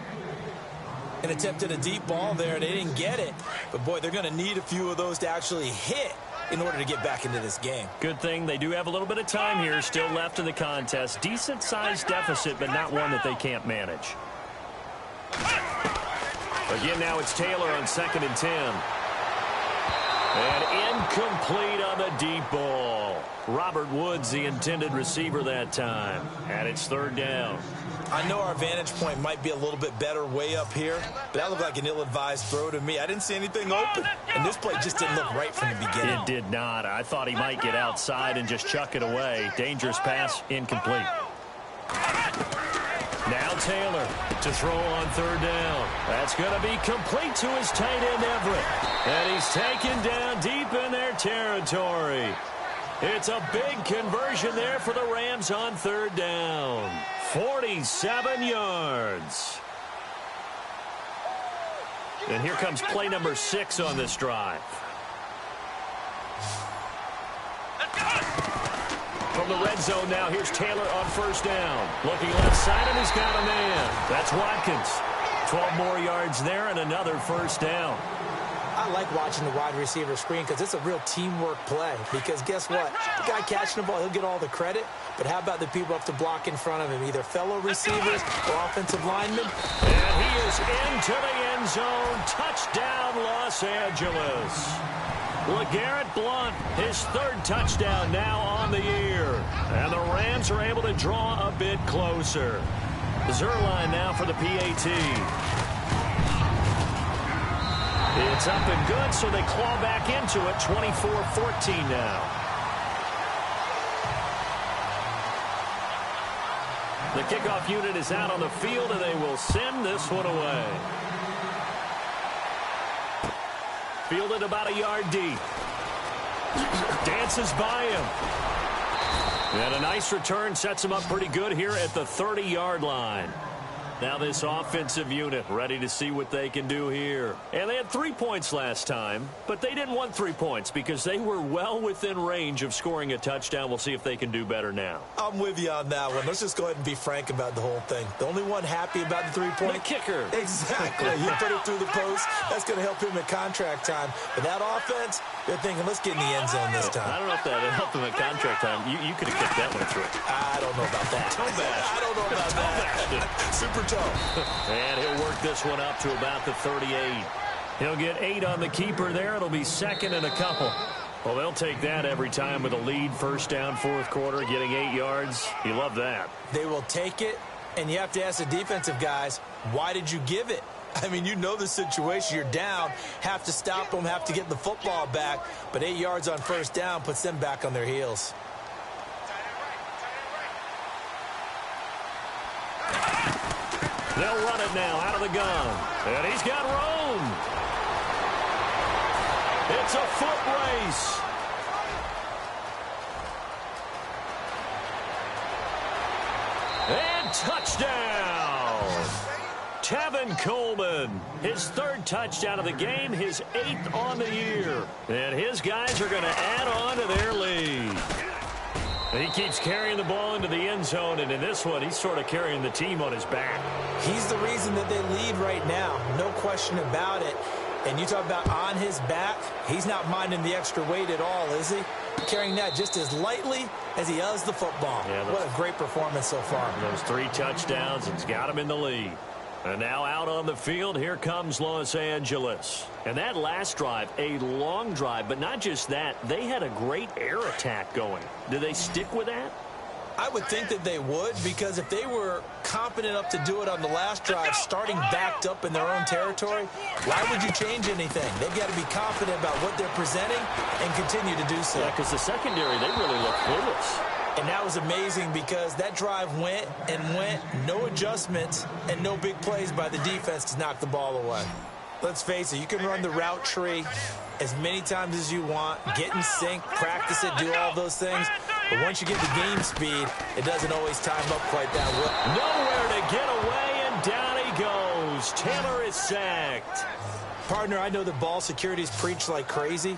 An attempt at a deep ball there. They didn't get it. But, boy, they're going to need a few of those to actually hit in order to get back into this game. Good thing they do have a little bit of time here still left in the contest. Decent-sized deficit, but not one that they can't manage. Again, now it's Taylor on 2nd and 10. And incomplete on the deep ball. Robert Woods, the intended receiver that time. And it's 3rd down. I know our vantage point might be a little bit better way up here, but that looked like an ill-advised throw to me. I didn't see anything open, and this play just didn't look right from the beginning. It did not. I thought he might get outside and just chuck it away. Dangerous pass, incomplete. Now Taylor to throw on 3rd down. That's going to be complete to his tight end Everett. And he's taken down deep in their territory. It's a big conversion there for the Rams on 3rd down. 47 yards. And here comes play number 6 on this drive. From the red zone now, here's Taylor on 1st down. Looking left side, and he's got a man. That's Watkins. 12 more yards there and another 1st down. I like watching the wide receiver screen because it's a real teamwork play. Because guess what? The guy catching the ball, he'll get all the credit. But how about the people up to block in front of him? Either fellow receivers or offensive linemen. And he is into the end zone. Touchdown, Los Angeles. LeGarrette Blount, his 3rd touchdown now on the year. And the Rams are able to draw a bit closer. Zerline now for the PAT. It's up and good, so they claw back into it. 24-14 now. The kickoff unit is out on the field, and they will send this one away. Fielded about a yard deep. Dances by him. And a nice return sets him up pretty good here at the 30-yard line. Now this offensive unit ready to see what they can do here. And they had 3 points last time, but they didn't want 3 points because they were well within range of scoring a touchdown. We'll see if they can do better now. I'm with you on that one. Let's just go ahead and be frank about the whole thing. The only one happy about the 3-point? The kicker. Exactly. He put it through the post. That's going to help him at contract time. But that offense, they're thinking, let's get in the end zone this time. I don't know if that helped him at contract time. You could have kicked that one through. I don't know about that. Toe bash. I don't know about that. Super toe. And he'll work this one up to about the 38. He'll get 8 on the keeper there. It'll be second and a couple. Well, they'll take that every time with a lead. First down, fourth quarter, getting 8 yards. You love that. They will take it, and you have to ask the defensive guys, why did you give it? I mean, you know the situation. You're down, have to stop them, have to get the football back. But 8 yards on first down puts them back on their heels. They'll run it now out of the gun. And he's got room. It's a foot race. And touchdown. Tevin Coleman, his 3rd touchdown of the game, his 8th on the year. And his guys are going to add on to their lead. He keeps carrying the ball into the end zone, and in this one, he's sort of carrying the team on his back. He's the reason that they lead right now, no question about it. And you talk about on his back, he's not minding the extra weight at all, is he? Carrying that just as lightly as he does the football. Yeah, what a great performance so far. Those 3 touchdowns, it's got him in the lead. And now out on the field, here comes Los Angeles. And that last drive, a long drive, but not just that, they had a great air attack going. Do they stick with that? I would think that they would, because if they were competent enough to do it on the last drive, starting backed up in their own territory, why would you change anything? They've got to be confident about what they're presenting and continue to do so. Yeah, because the secondary, they really look clueless. And that was amazing because that drive went and went, no adjustments and no big plays by the defense to knock the ball away. Let's face it, you can run the route tree as many times as you want, get in sync, practice it, do all those things. But once you get the game speed, it doesn't always time up quite that well. Nowhere to get away, and down he goes. Taylor is sacked. Partner, I know that ball security is preached like crazy,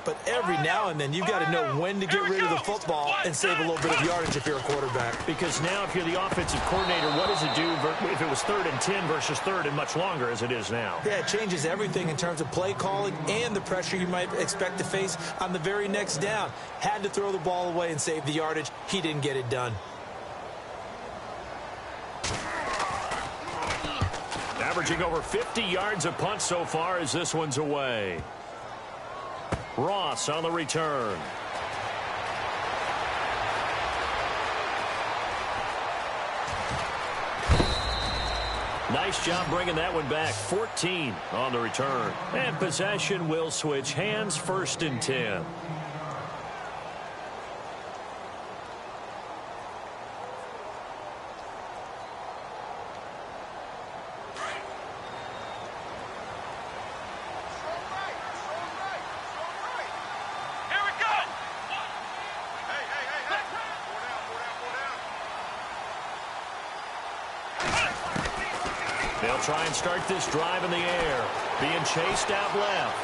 but every now and then you've got to know when to get rid of the football and save a little bit of yardage if you're a quarterback. Because now if you're the offensive coordinator, what does it do if it was 3rd and 10 versus 3rd and much longer as it is now? Yeah, it changes everything in terms of play calling and the pressure you might expect to face on the very next down. Had to throw the ball away and save the yardage. He didn't get it done. Averaging over 50 yards a punt so far as this one's away. Ross on the return. Nice job bringing that one back. 14 on the return. And possession will switch hands, 1st and 10. They'll try and start this drive in the air. Being chased out left.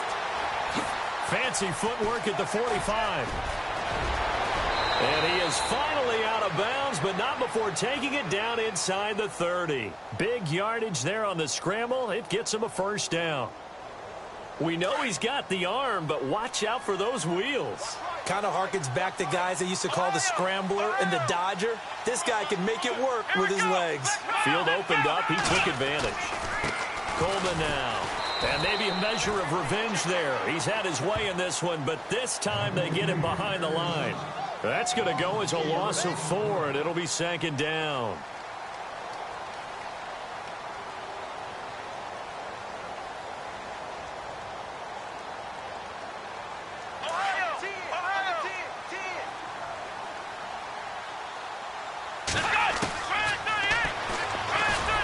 Fancy footwork at the 45. And he is finally out of bounds, but not before taking it down inside the 30. Big yardage there on the scramble. It gets him a 1st down. We know he's got the arm, but watch out for those wheels. Kind of harkens back to guys they used to call the scrambler and the dodger. This guy can make it work with his legs. Field opened up. He took advantage. Coleman now. And maybe a measure of revenge there. He's had his way in this one, but this time they get him behind the line. That's going to go as a loss of 4, and it'll be 2nd down.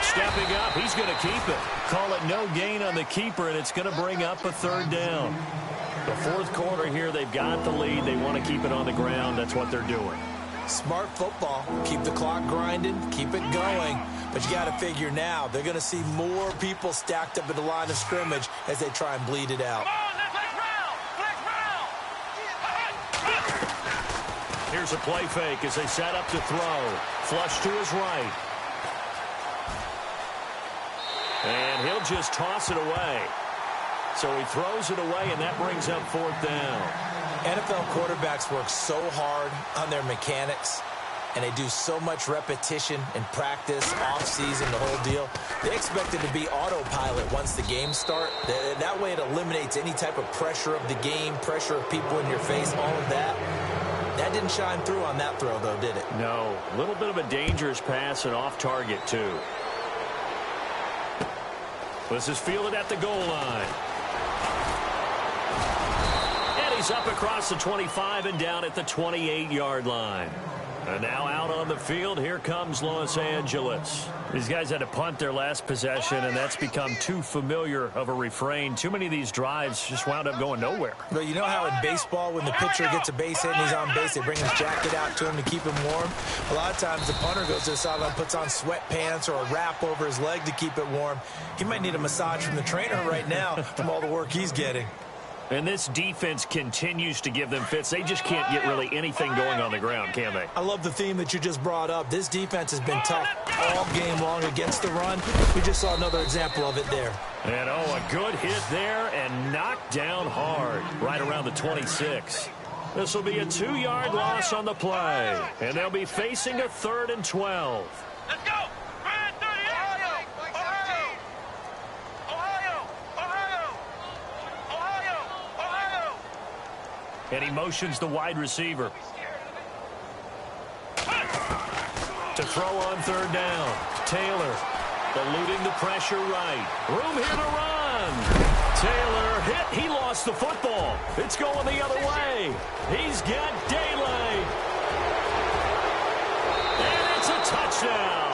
Stepping up, he's going to keep it. Call it no gain on the keeper, and it's going to bring up a 3rd down. The fourth quarter here, they've got the lead. They want to keep it on the ground. That's what they're doing. Smart football. Keep the clock grinding. Keep it going. But you got to figure now, they're going to see more people stacked up at the line of scrimmage as they try and bleed it out. Here's a play fake as they set up to throw. Flush to his right. And he'll just toss it away. So he throws it away, and that brings up fourth down. NFL quarterbacks work so hard on their mechanics, and they do so much repetition and practice, off-season, the whole deal. They expect it to be autopilot once the games start. That way it eliminates any type of pressure of the game, pressure of people in your face, all of that. That didn't shine through on that throw, though, did it? No. A little bit of a dangerous pass and off target, too. This is fielded at the goal line. And he's up across the 25 and down at the 28-yard line. And now out on the field, here comes Los Angeles. These guys had to punt their last possession, and that's become too familiar of a refrain. Too many of these drives just wound up going nowhere. But you know how in baseball, when the pitcher gets a base hit and he's on base, they bring his jacket out to him to keep him warm? A lot of times the punter goes to the sideline, puts on sweatpants or a wrap over his leg to keep it warm. He might need a massage from the trainer right now from all the work he's getting. And this defense continues to give them fits. They just can't get really anything going on the ground, can they? I love the theme that you just brought up. This defense has been tough all game long against the run. We just saw another example of it there. And, a good hit there and knocked down hard right around the 26. This will be a 2-yard loss on the play. And they'll be facing a 3rd and 12. Let's go! And he motions the wide receiver to throw on 3rd down. Taylor eluding the pressure right. Room here to run. Taylor hit. He lost the football. It's going the other way. He's got daylight. And it's a touchdown.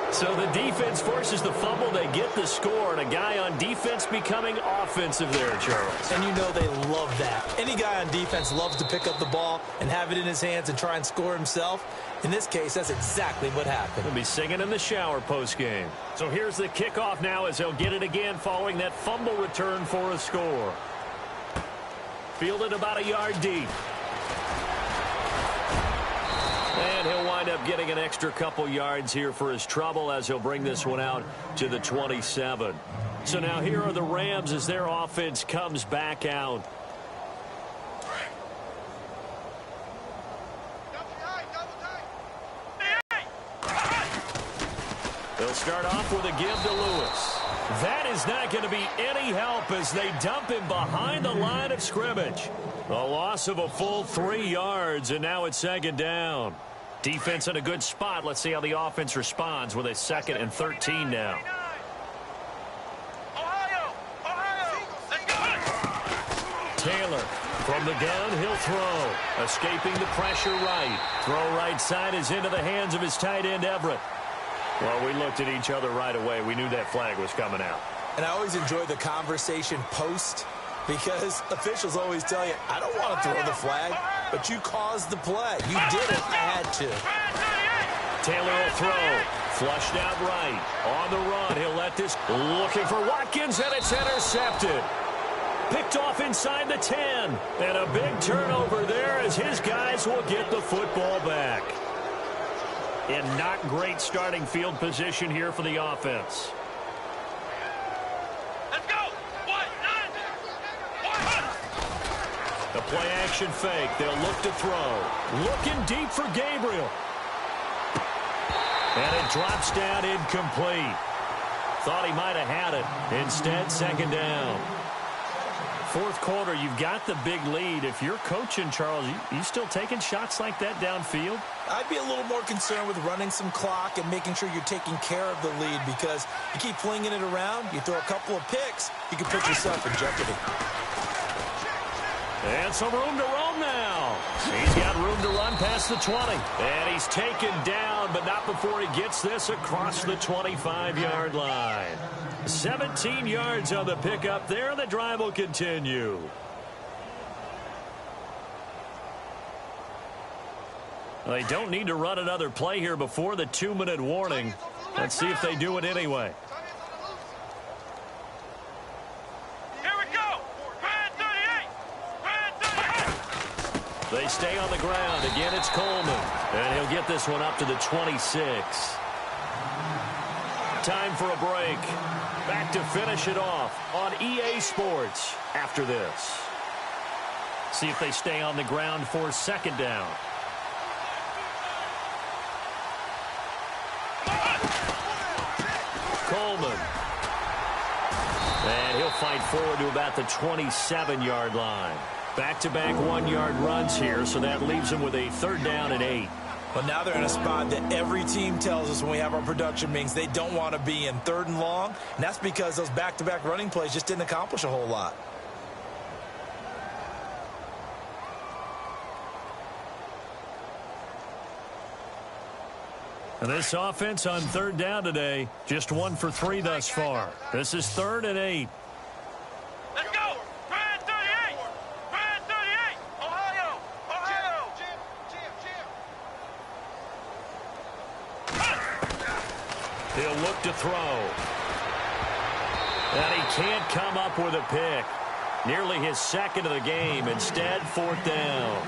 So the defense forces the fumble. They get the score, and a guy on defense becoming offensive there, Charles. And you know they love that. Any guy on defense loves to pick up the ball and have it in his hands and try and score himself. In this case, that's exactly what happened. He'll be singing in the shower post-game. So here's the kickoff now as they'll get it again following that fumble return for a score. Fielded about a yard deep. And he'll wind up getting an extra couple yards here for his trouble as he'll bring this one out to the 27. So now here are the Rams as their offense comes back out. They'll start off with a give to Lewis. That is not going to be any help as they dump him behind the line of scrimmage. A loss of a full 3 yards, and now it's 2nd down. Defense in a good spot. Let's see how the offense responds with a 2nd and 13 now. Taylor from the gun, he'll throw. Escaping the pressure right. Throw right side is into the hands of his tight end, Everett. Well, we looked at each other right away. We knew that flag was coming out. And I always enjoy the conversation post because officials always tell you, I don't want to throw the flag, but you caused the play. You did it. I had to. Taylor will throw. Flushed out right. On the run. He'll let this. Looking for Watkins, and it's intercepted. Picked off inside the 10. And a big turnover there as his guys will get the football back. And not great starting field position here for the offense. Let's go! The play action fake. They'll look to throw. Looking deep for Gabriel. And it drops down incomplete. Thought he might have had it. Instead, 2nd down. Fourth quarter, you've got the big lead. If you're coaching, Charles, you still taking shots like that downfield? I'd be a little more concerned with running some clock and making sure you're taking care of the lead because you keep flinging it around, you throw a couple of picks, you can put yourself in jeopardy. And some room to roam now. He's got room to run past the 20. And he's taken down, but not before he gets this across the 25-yard line. 17 yards on the pickup there. The drive will continue. They don't need to run another play here before the 2-minute warning. Let's see if they do it anyway. Here we go. Grand 38. Grand 38. They stay on the ground. Again, it's Coleman. And he'll get this one up to the 26. Time for a break. Back to finish it off on EA Sports after this. See if they stay on the ground for second down. Coleman. And he'll fight forward to about the 27-yard line. Back-to-back 1-yard runs here, so that leaves them with a 3rd down and 8. But now they're in a spot that every team tells us when we have our production meetings they don't want to be in, 3rd and long. And that's because those back-to-back running plays just didn't accomplish a whole lot. And this offense on 3rd down today, just 1 for 3 thus far. This is 3rd and 8. Let's go. Grand 38. Grand 38. Ohio. Ohio. He'll look to throw. And he can't come up with a pick. Nearly his 2nd of the game. Instead, 4th down.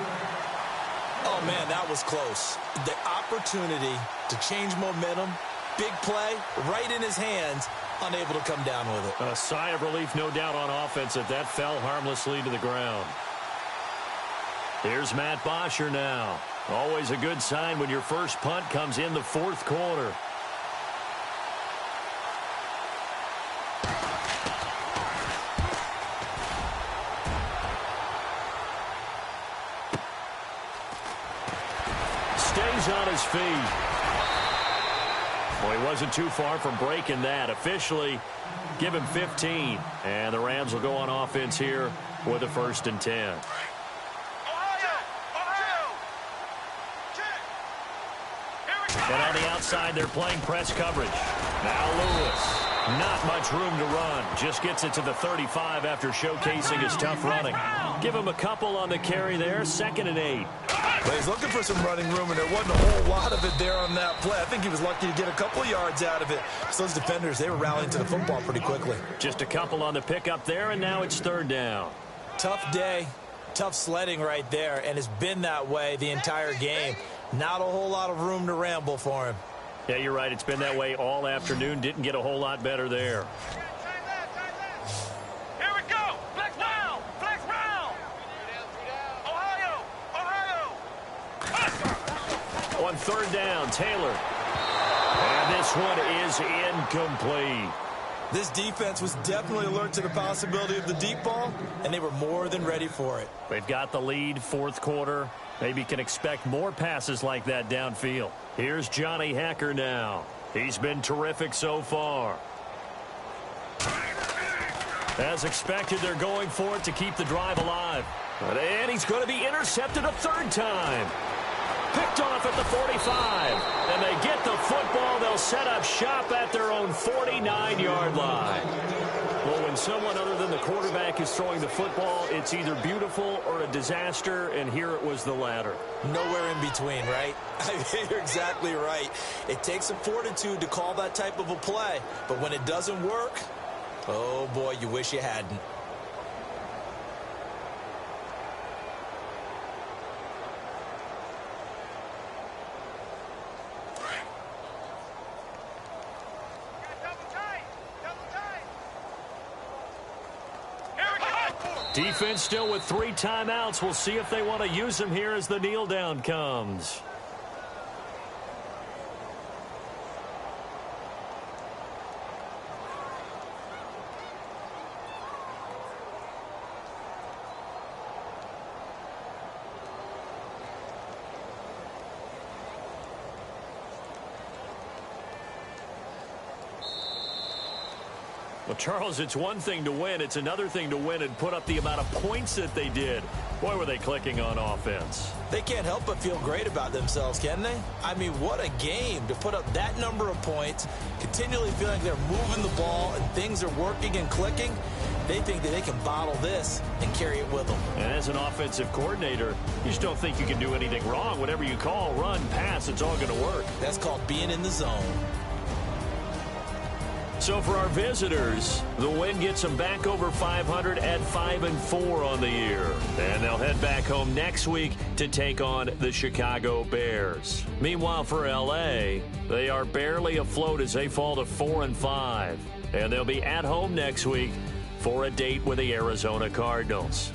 Oh, man, that was close. The opportunity to change momentum, big play, right in his hands, unable to come down with it. A sigh of relief, no doubt, on offense that fell harmlessly to the ground. Here's Matt Bosher now. Always a good sign when your first punt comes in the 4th quarter. Stays on his feet. Well, he wasn't too far from breaking that. Officially, give him 15. And the Rams will go on offense here with a 1st and 10. And on the outside, they're playing press coverage. Now Lewis. Not much room to run. Just gets it to the 35 after showcasing his tough running. Give him a couple on the carry there. 2nd and 8. But he's looking for some running room, and there wasn't a whole lot of it there on that play. I think he was lucky to get a couple yards out of it. So those defenders, they were rallying to the football pretty quickly. Just a couple on the pickup there, and now it's 3rd down. Tough day, tough sledding right there, and it's been that way the entire game. Not a whole lot of room to ramble for him. Yeah, you're right. It's been that way all afternoon. Didn't get a whole lot better there. Here we go. Flex round. Flex round. Ohio. Ohio. On 3rd down, Taylor. And this one is incomplete. This defense was definitely alert to the possibility of the deep ball, and they were more than ready for it. They've got the lead, 4th quarter. Maybe can expect more passes like that downfield. Here's Johnny Hacker now. He's been terrific so far. As expected, they're going for it to keep the drive alive. And he's going to be intercepted a 3rd time. Picked off at the 45. And they get the football. They'll set up shop at their own 49-yard line. Well, when someone other than the quarterback is throwing the football, it's either beautiful or a disaster, and here it was the latter. Nowhere in between, right? You're exactly right. It takes some fortitude to call that type of a play, but when it doesn't work, oh boy, you wish you hadn't. Defense still with 3 timeouts. We'll see if they want to use them here as the kneel down comes. Well, Charles, it's one thing to win. It's another thing to win and put up the amount of points that they did. Boy, were they clicking on offense. They can't help but feel great about themselves, can they? I mean, what a game to put up that number of points, continually feeling like they're moving the ball and things are working and clicking. They think that they can bottle this and carry it with them. And as an offensive coordinator, you just don't think you can do anything wrong. Whatever you call, run, pass, it's all going to work. That's called being in the zone. So for our visitors, the win gets them back over 500 at 5-4 on the year. And they'll head back home next week to take on the Chicago Bears. Meanwhile, for L.A., they are barely afloat as they fall to 4-5. And they'll be at home next week for a date with the Arizona Cardinals.